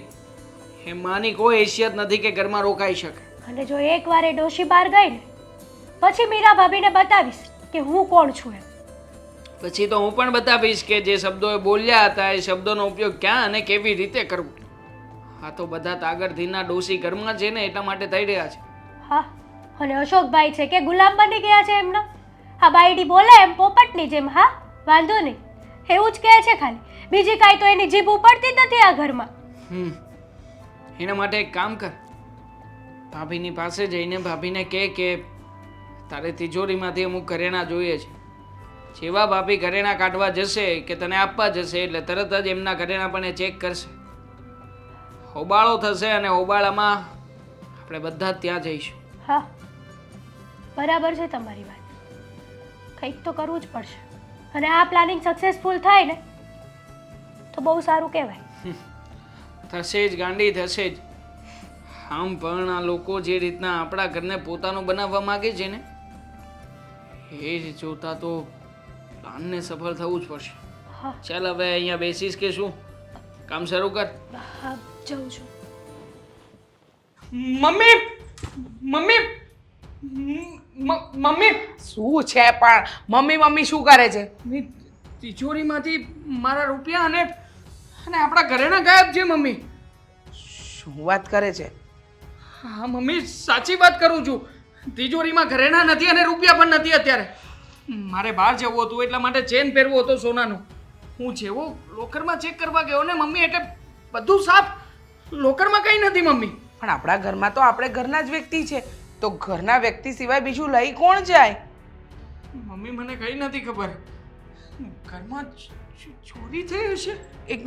S6: એ માની કોઈ હેસિયત નથી કે ઘરમાં રોકાઈ શકે.
S5: અને જો એકવાર એ ડોશી બહાર ગઈ ને પછી મીરા ભાભીને બતાવીશ કે હું કોણ છું એમ.
S6: પછી તો હું પણ બતાવીશ કે જે શબ્દો એ બોલ્યા હતા એ શબ્દોનો ઉપયોગ ક્યાં અને કેવી રીતે કરવો. આ તો બધા તાગડધીના ડોશી ઘરમાં છે ને એટલા માટે થઈ રહ્યા છે.
S5: હા અને અશોકભાઈ છે કે ગુલામ બની ગયા છે એમના. હા બાયડી બોલે એમ પોપટની જેમ. હા વાંધો નહીં, એવું જ કહે છે ખાલી, બીજી કાંઈ તો એની જીભ ઉપડતી જ નથી આ ઘરમાં.
S6: એના માટે એક કામ કર, ભાભીની પાસે જઈને ભાભીને કહે કે તારે તિજોરીમાંથી અમુક ઘરેણાં જોઈએ છે. જેવા ભાભી ઘરેણાં કાઢવા જશે કે તને આપવા જશે એટલે તરત જ એમના ઘરેણાં પણ એ ચેક કરશે. હોબાળો થશે અને હોબાળામાં આપણે બધા જ ત્યાં જઈશું.
S5: હા બરાબર છે તમારી વાત. કંઈક તો કરવું જ પડશે. અને આ પ્લાનિંગ સક્સેસફુલ થાય ને તો બહુ સારું કહેવાય.
S6: થશે જ ગાંડી, થશે જ. આમ પણ આ લોકો જે રીતના આપણા ઘરને પોતાનું બનાવવા માંગે છે ને એ જ જોતા તો પ્લાનને સફળ થવું જ પડશે.
S5: હા
S6: ચાલ હવે અહીંયા બેસીશ કે શું? કામ શરૂ કર.
S5: હા જાઉં છું.
S6: મમ્મી મમ્મી મમ્મી
S2: શું છે પણ મમ્મી મમ્મી શું કરે છે?
S6: તિજોરીમાંથી મારા રૂપિયા અને આપણા ઘરેણા ગાયબ છે મમ્મી.
S2: શું વાત કરે છે?
S6: હા મમ્મી સાચી વાત કરું છું. તિજોરીમાં ઘરેણા નથી અને રૂપિયા પણ નથી અત્યારે. મારે બહાર જવું હતું એટલા માટે ચેન પહેરવો હતો સોનાનો. હું જેવો લોકરમાં ચેક કરવા ગયો ને મમ્મી એટલે બધું સાફ, લોકરમાં કંઈ નથી મમ્મી.
S2: પણ આપણા ઘરમાં તો આપણે ઘરના જ વ્યક્તિ છે, તો ઘરના વ્યક્તિ સિવાય બીજું લઈ કોણ જાય?
S6: મમ્મી મને કંઈ નથી ખબર. ઘરમાં ચોરી થઈ હશે.
S2: એક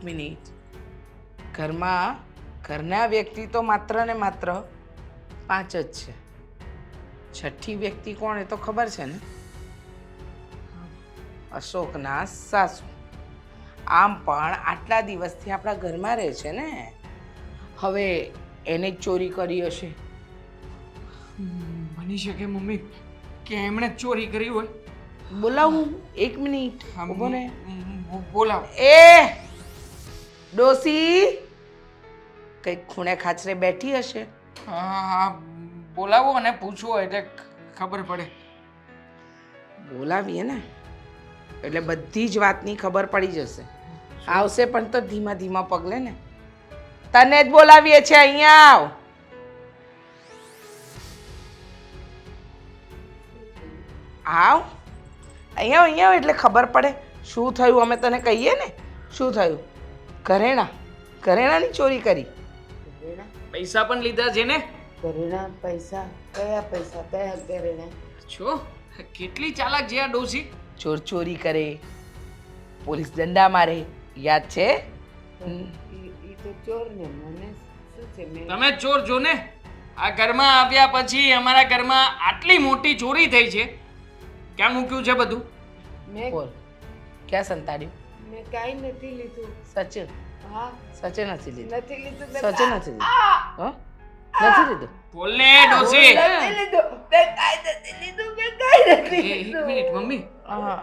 S2: મિનિટ ઘરમાં ઘરના વ્યક્તિ તો માત્ર ને માત્ર 5 જ છે. છઠ્ઠી વ્યક્તિ કોણ એ તો ખબર છે ને? અશોકના સાસુ. આમ પણ આટલા દિવસથી આપણા ઘરમાં રહે છે ને, હવે એને જ ચોરી કરી હશે.
S6: બની શકે મમ્મી કે એમણે જ ચોરી કરી હોય.
S2: બોલાવું? 1 મિનિટ
S6: હા,
S2: ઊભો ને.
S6: બોલાવો.
S2: એ ડોસી કઈક ખૂણે ખાચરે બેઠી હશે.
S6: હા, બોલાવો અને પૂછો એટલે ખબર પડે.
S2: બોલાવીએ ને એટલે બધી જ વાતની ખબર પડી જશે. આવશે પણ તો ધીમા ધીમા પગલે ને. તને જ બોલાવીએ છે, અહીંયા આવ. અહીંયા એટલે ખબર પડે શું થયું. અમે તને કહીએ ને શું થયું. ઘરેણાની ચોરી કરી.
S6: પૈસા પણ લીધા છે ને.
S3: ઘરેણા પૈસા? કયા પૈસા? કયા ઘરેણા?
S6: છો કેટલી ચાલાક છે આ ડોસી.
S2: ચોરી કરે, પોલીસ દંડા મારે, યાદ છે?
S3: ઈ તો ચોર ને મને શું છે?
S6: તમે જ ચોર છો ને. આ ઘરમાં આવ્યા પછી અમારા ઘરમાં આટલી મોટી ચોરી થઈ છે. ક્યાં મૂક્યું છે બધું?
S3: મેં
S2: બોલ ક્યાં સંતાડ્યું?
S3: મેં કાંઈ નથી લીધું.
S2: સચિન
S3: હા,
S2: નથી લીધું.
S3: નથી લીધું.
S2: સચિન નથી લીધું. હં? નથી લીધું.
S6: બોલને ડોસી.
S3: નથી લીધું. મેં કાંઈ નથી લીધું. મેં કાંઈ નથી
S6: એક
S3: લીધું.
S6: Minute mummy.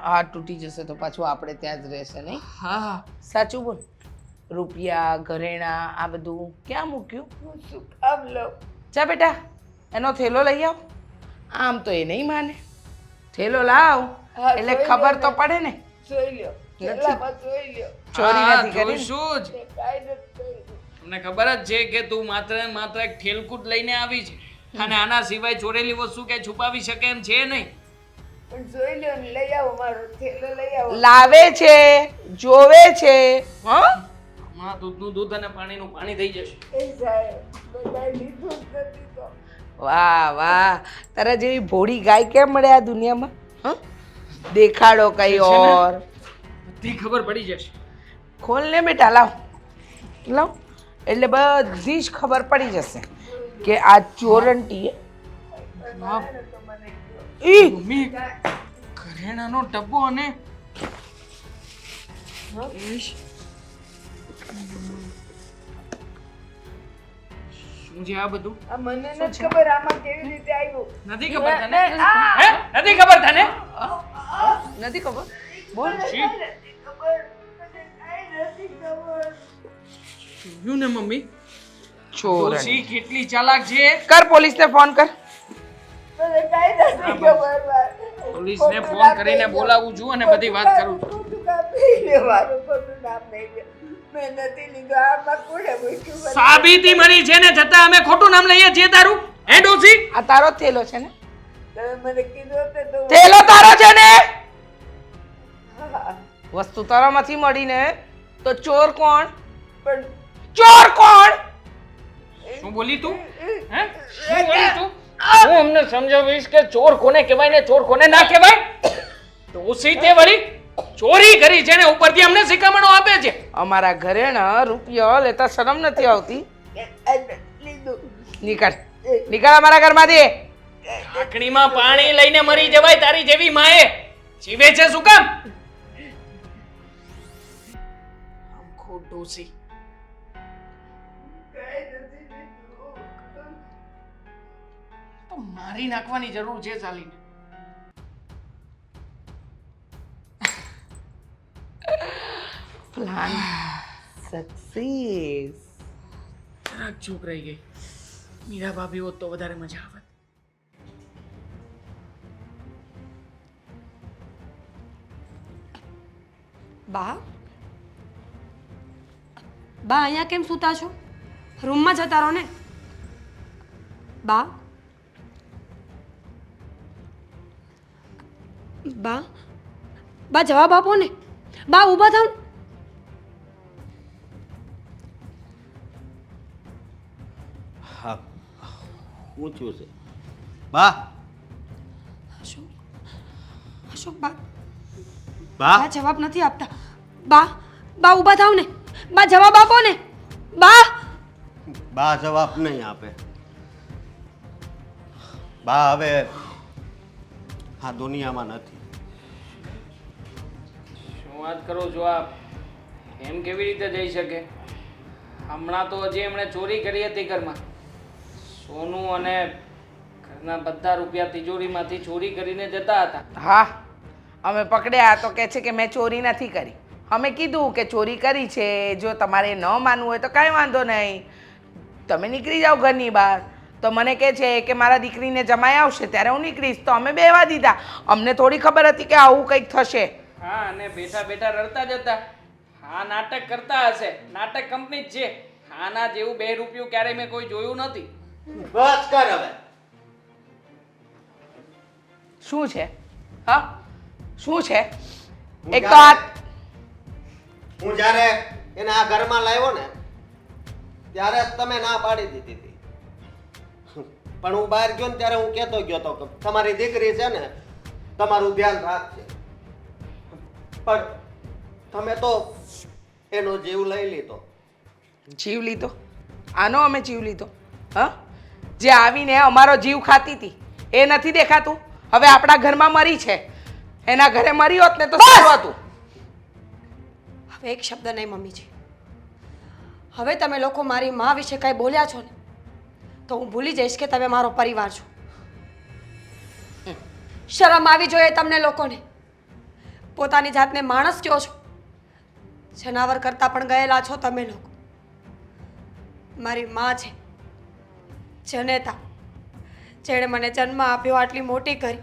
S2: હા તૂટી જશે તો પાછું આપણે ત્યાં જ રહેશે નહીં?
S6: હા
S2: સાચું બોલ. રૂપિયા ઘરેણા આ બધું ક્યાં મૂક્યું?
S3: હું શું કામ લઉં?
S2: જા બેટા એનો થેલો લઈ આવ. આમ તો એ નહીં માને. થેલો લાવ
S3: હા,
S2: એટલે
S3: જોઈ
S2: ખબર
S3: લો
S2: તો
S3: ને.
S2: પડે ને.
S3: જોઈ લ્યો. થેલામાં જોઈ લ્યો.
S2: ચોરી
S6: હા,
S2: નથી કરી ને?
S6: જોઈશું જ.
S3: મેં કાંઈ નથી કર્યું.
S6: તમને ખબર જ છે કે તું માત્ર ને માત્ર એક ઠેલકૂટ લઈને આવી છે અને આના સિવાય ચોરેલી વસ્તુ કે છુપાવી શકે એમ છે નહીં.
S3: પણ જોઈ લ્યો ને લઈ આવો મારો થેલો લઈ આવો.
S2: લાવે છે, જોવે છે. હં?
S6: હમણાં દૂધનું દૂધ અને પાણીનું પાણી થઈ જશે.
S3: એ સાહેબ બધા લીધું જ નથી તો.
S2: વાહ તારા જેવી ભોળી ગાય કેમ મળે આ દુનિયામાં? હં? દેખાડો કઈ
S6: છે ને?
S2: ઓર.
S6: બધી ખબર પડી જશે.
S2: ખોલ ને બેટા લાવ એટલે બધી જ ખબર પડી જશે કે આ ચોરંટીએ ઈ
S6: મમ્મી ઘરેણાનો ડબ્બો અને ઇશ. શું છે આ બધું?
S3: આ મને નથી ખબર આમાં કેવી રીતે આવ્યું.
S6: નથી ખબર તને?
S3: આ!
S6: હે? નથી ખબર તને?
S2: નથી ખબર. બોલ
S6: શી?
S3: નથી ખબર. મને કાંઈ નથી ખબર.
S6: જોયું ને મમ્મી
S2: ચોર
S6: ડોસી કેટલી ચાલાક છે.
S2: કર પોલીસને ફોન કર.
S3: મને કાંઈ નથી ખબર.
S6: પોલીસને ફોન કરીને બોલાવું છું અને બધી વાત કરું છું.
S3: ખોટું કામ નહીં લે મારું. ખોટું નામ નહીં લે. મેં નથી લીધું. આમાં કોણે મૂક્યું મને?
S6: સાબિતી મળી છે ને છતાં અમે ખોટું નામ લઈએ છીએ તારું? હે ડોસી?
S2: આ તારો જ થેલો છે ને?
S3: તમે મને કીધું હોત તો
S2: થેલો તારો છે ને?
S3: હા,
S2: વસ્તુ તારામાંથી મળી ને તો ચોર કોણ?
S3: પણ
S2: ચોર કોણ?
S6: શું બોલી તું? હે? શું બોલી તું? હું અમને સમજાવીશ કે ચોર કોને કહેવાય ને ચોર કોને ના કહેવાય. ડોસી તે વળી ચોરી કરી છે ને ઉપરથી અમને શિખામણો આપે છે.
S2: અમારા ઘરેણા રૂપિયા લેતા શરમ નથી આવતી?
S3: મેં કાંઈ નથી લીધું.
S2: નીકળ અમારા ઘરમાંથી.
S6: ઢાંકણીમાં પાણી લઈને મરી જવાય તારી જેવી માએ. જીવે છે શું કામ? આમ ખોટ ડોસી.
S3: કાંઈ નથી લીધું.
S6: તો મારી નાખવાની જરૂર છે ચાલીને.
S2: Plan success.
S6: જરાક ચૂક રહી ગઈ. મીરા ભાભી હોત તો વધારે મજા આવત.
S4: બા બા અહીંયા કેમ સૂતા છો? રૂમમાં જતા રહો ને. બા બા બા જવાબ આપો ને. બા ઊભા થાવ.
S1: હા શું થયું છે બા?
S4: શું અશોક બા
S1: બા
S4: બા જવાબ નથી આપતા. બા બા ઊભા થાવ ને. બા જવાબ આપો ને. બા
S1: બા જવાબ નહીં આપે. બા હવે આ દુનિયામાં નથી.
S6: શું વાત કરો છો આપ? એમ કેવી રીતે જઈ શકે? હમણાં તો હજી એમણે ચોરી કરી હતી ઘરમાં. સોનું અને ઘરના બધા રૂપિયા તિજોરીમાંથી ચોરી કરીને જતા હતા.
S2: હા, અમે પકડ્યા તો કહે છે કે મેં ચોરી નથી કરી. અમે કીધું કે ચોરી કરી છે, જો તમારે ન માનવું હોય તો કાંઈ વાંધો નહીં, તમે નીકળી જાઓ ઘરની બહાર. તો મને કહે છે કે મારા દીકરીને જમાઈ આવશે ત્યારે હું નીકળીશ. તો અમે બેહવા દીધા. અમને થોડી ખબર હતી કે આવું કંઈક થશે.
S6: હા, અને બેઠા બેઠા રડતા જતા. હા, નાટક કરતા હશે. નાટક કંપની જ છે. આના જેવું 2 રૂપિયું ક્યારેય મેં કોઈ જોયું નથી.
S1: બસ કર હવે.
S2: શું છે? હા, શું છે?
S1: હું
S2: એક તો આ
S1: હું જ્યારે એને આ ઘરમાં લાવ્યો ને ત્યારે જ તમે ના પાડી દીધી હતી. પણ હું બહાર ગયો ને ત્યારે હું કહેતો ગયો હતો કે તમારી દીકરી છે ને તમારું ધ્યાન રાખશે. પણ તમે તો એનો જીવ લઈ લીધો.
S2: જીવ લીધો? આનો અમે જીવ લીધો? હા, જે આવીને અમારો જીવ ખાતી હતી એ નથી દેખાતું? હવે આપણા ઘરમાં મરી છે, એના ઘરે મરી હોત ને તો સારું હતું.
S4: હવે એક શબ્દ નહીં મમ્મીજી. હવે તમે લોકો મારી મા વિશે કાંઈ બોલ્યા છો ને તો હું ભૂલી જઈશ કે તમે મારો પરિવાર છો. શરમ આવી જોઈએ તમને લોકોને. પોતાની જાતને માણસ કહો છો, જનાવર કરતાં પણ ગયેલા છો તમે લોકો. મારી મા છે જનેતા, જેણે મને જન્મ આપ્યો, આટલી મોટી કરી.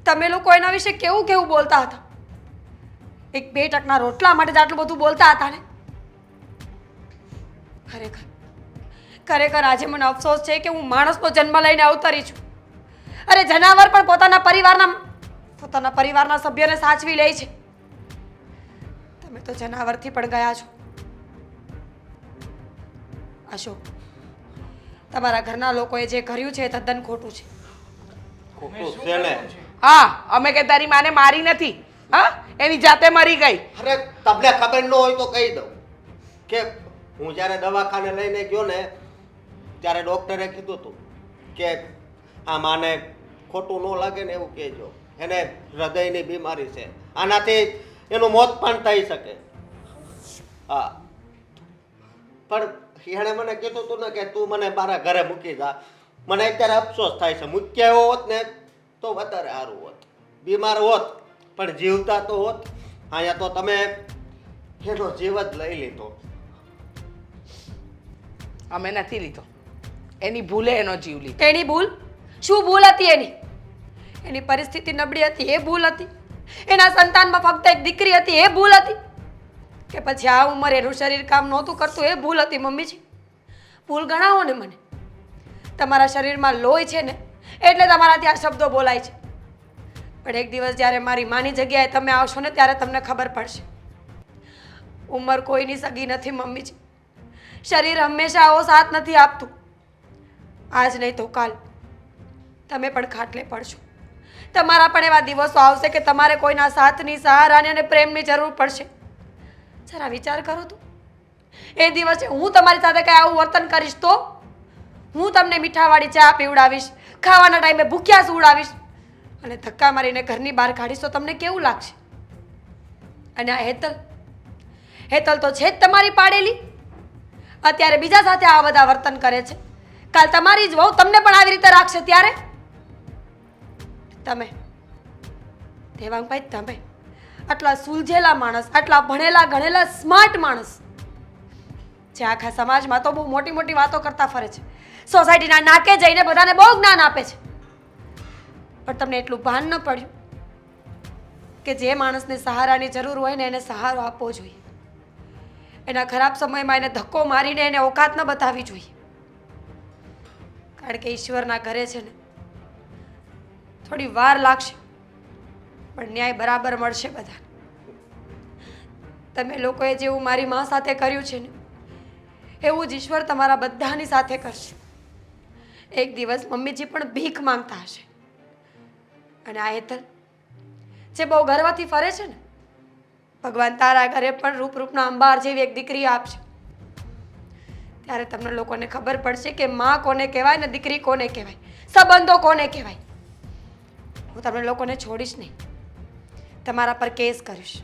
S4: તમે લોકો એના વિશે કેવું કેવું બોલતા હતા. એક 2 ટકના રોટલા માટે જ આટલું બધું બોલતા હતા ને. ખરેખર આજે મને અફસોસ છે કે હું માણસનો જન્મ લઈને અવતરી છું. અરે જનાવર પણ પોતાના પરિવારના સભ્યોને સાચવી લે છે. તમે તો જનાવરથી પણ ગયા છો. અશોક, તમારા ઘરના લોકોએ જે કર્યું છે એ તદ્દન ખોટું છે.
S1: ખોટું છે ને?
S2: હા, અમે કે તારી માને મારી નથી. હા, એની જાતે મરી ગઈ.
S1: અરે તમને ખબર ન હોય તો કહી દઉં કે હું જ્યારે દવાખાને લઈને ગયો ને ત્યારે ડૉક્ટરે કીધું હતું કે આ માને ખોટું ન લાગે ને એવું કહેજો, એને હૃદયની બીમારી છે, આનાથી એનું મોત પણ થઈ શકે. હા, પણ એણે મને કીધું હતું ને કે તું મને મારા ઘરે મૂકી જા. મને અત્યારે અફસોસ થાય છે. મૂક્યા એવો હોત ને તો વધારે સારું હોત. બીમાર હોત પણ જીવતા તો હોત. અહીંયા તો તમે એનો જીવ જ લઈ લીધો.
S2: અમે નથી લીધો, એની ભૂલે એનો જીવ લીધો.
S4: એની ભૂલ? શું ભૂલ હતી એની? એની પરિસ્થિતિ નબળી હતી એ ભૂલ હતી? એના સંતાનમાં ફક્ત એક દીકરી હતી એ ભૂલ હતી? કે પછી આ ઉંમરે એનું શરીર કામ નહોતું કરતું એ ભૂલ હતી? મમ્મીજી, ભૂલ ગણાવો ને મને. તમારા શરીરમાં લોહી છે ને એટલે તમારાથી આ શબ્દો બોલાય છે. પણ એક દિવસ જ્યારે મારી માની જગ્યાએ તમે આવશો ને ત્યારે તમને ખબર પડશે. ઉંમર કોઈની સગી નથી મમ્મીજી. શરીર હંમેશા આવો સાથ નથી આપતું. આજ નહીં તો કાલ તમે પણ ખાટલે પડશો. તમારા પણ એવા દિવસો આવશે કે તમારે કોઈના સાથની, સહારાની અને પ્રેમની જરૂર પડશે. જરા વિચાર કરો તો. એ દિવસે હું તમારી સાથે કંઈ આવું વર્તન કરીશ તો હું તમને મીઠાવાળી ચા પીવડાવીશ, ખાવાના ટાઈમે ભૂખ્યા સુવડાવીશ અને ધક્કા મારીને ઘરની બહાર કાઢીશ તો તમને કેવું લાગશે? અને આ હેતલ તો છે જ તમારી પાડેલી. અત્યારે બીજા સાથે આ બધા વર્તન કરે છે. કાલ તમારી જ વહુ તમને પણ આવી રીતે રાખશે ત્યારે તમે દેવાંગભાઈ, તમે આટલા સુલઝેલા માણસ, આટલા ભણેલા ગણેલા સ્માર્ટ માણસ જે આખા સમાજમાં તો બહુ મોટી મોટી વાતો કરતા ફરે છે, સોસાયટીના નાકે જઈને બધાને બહુ જ્ઞાન આપે છે, પણ તમને એટલું ભાન ન પડ્યું કે જે માણસને સહારાની જરૂર હોય ને એને સહારો આપવો જોઈએ. એના ખરાબ સમયમાં એને ધક્કો મારીને એને ઓકાત ન બતાવવી જોઈએ. કારણ કે ઈશ્વરના ઘરે છે ને થોડી વાર લાગશે પણ ન્યાય બરાબર મળશે બધાને. તમે લોકોએ જેવું મારી મા સાથે કર્યું છે ને એવું જ ઈશ્વર તમારા બધાની સાથે કરશે. એક દિવસ મમ્મીજી પણ ભીખ માંગતા હશે અને આ હેતલ જે બહુ ગર્વથી ફરે છે ને, ભગવાન તારા ઘરે પણ રૂપના અંબાર જેવી એક દીકરી આપશે. ત્યારે તમને લોકોને ખબર પડશે કે માં કોને કહેવાય ને દીકરી કોને કહેવાય, સંબંધો કોને કહેવાય. હું તમને લોકોને છોડીશ નહીં, તમારા પર કેસ કરીશ,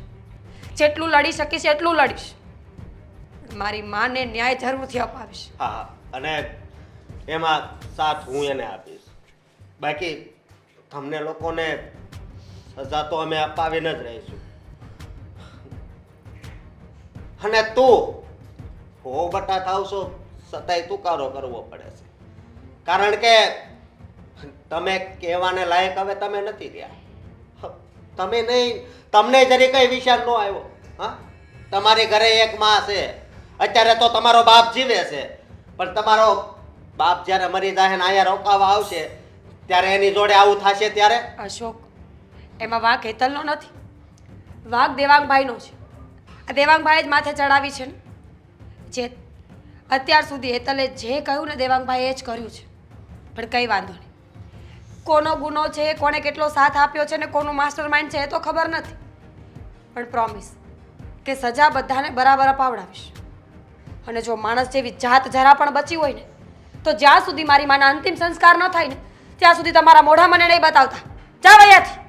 S4: જેટલું લડી શકીશ એટલું લડીશ. મારી માને ન્યાય જરૂરથી અપાવીશ.
S1: હા, અને એમાં સાથ હું એને આપીશ. બાકી તમને લોકોને સજા તો અમે અપાવીને જ રહીશું. અને તું હો બટા થાવશો છતાંય તુકારો કરવો પડે છે, કારણ કે તમે કહેવાને લાયક હવે તમે નથી રહ્યા. તમે નહીં, તમને જરી કઈ વિચાર ન આવ્યો? હા, તમારી ઘરે એક માં છે, અત્યારે તો તમારો બાપ જીવે છે, પણ તમારો બાપ જ્યારે મરી જાય ને અહીંયા રોકાવા આવશે ત્યારે એની જોડે આવું થશે ત્યારે?
S4: અશોક, એમાં વાંક હેતલનો નથી, વાંક દેવાંગભાઈનો છે. આ દેવાંગભાઈએ જ માથે ચડાવી છે ને. જે અત્યાર સુધી હેતલે જે કહ્યું ને દેવાંગભાઈએ જ કર્યું છે. પણ કંઈ વાંધો નહીં, કોનો ગુનો છે, કોને કેટલો સાથ આપ્યો છે ને કોનું માસ્ટર માઇન્ડ છે એ તો ખબર નથી, પણ પ્રોમિસ કે સજા બધાને બરાબર અપાવડાવીશ. અને જો માણસ જેવી જાત જરા પણ બચી હોય ને તો જ્યાં સુધી મારી માના અંતિમ સંસ્કાર ન થાય ને ત્યાં સુધી તમારા મોઢા મને નહીં બતાવતા. જાવ અહીંયાથી.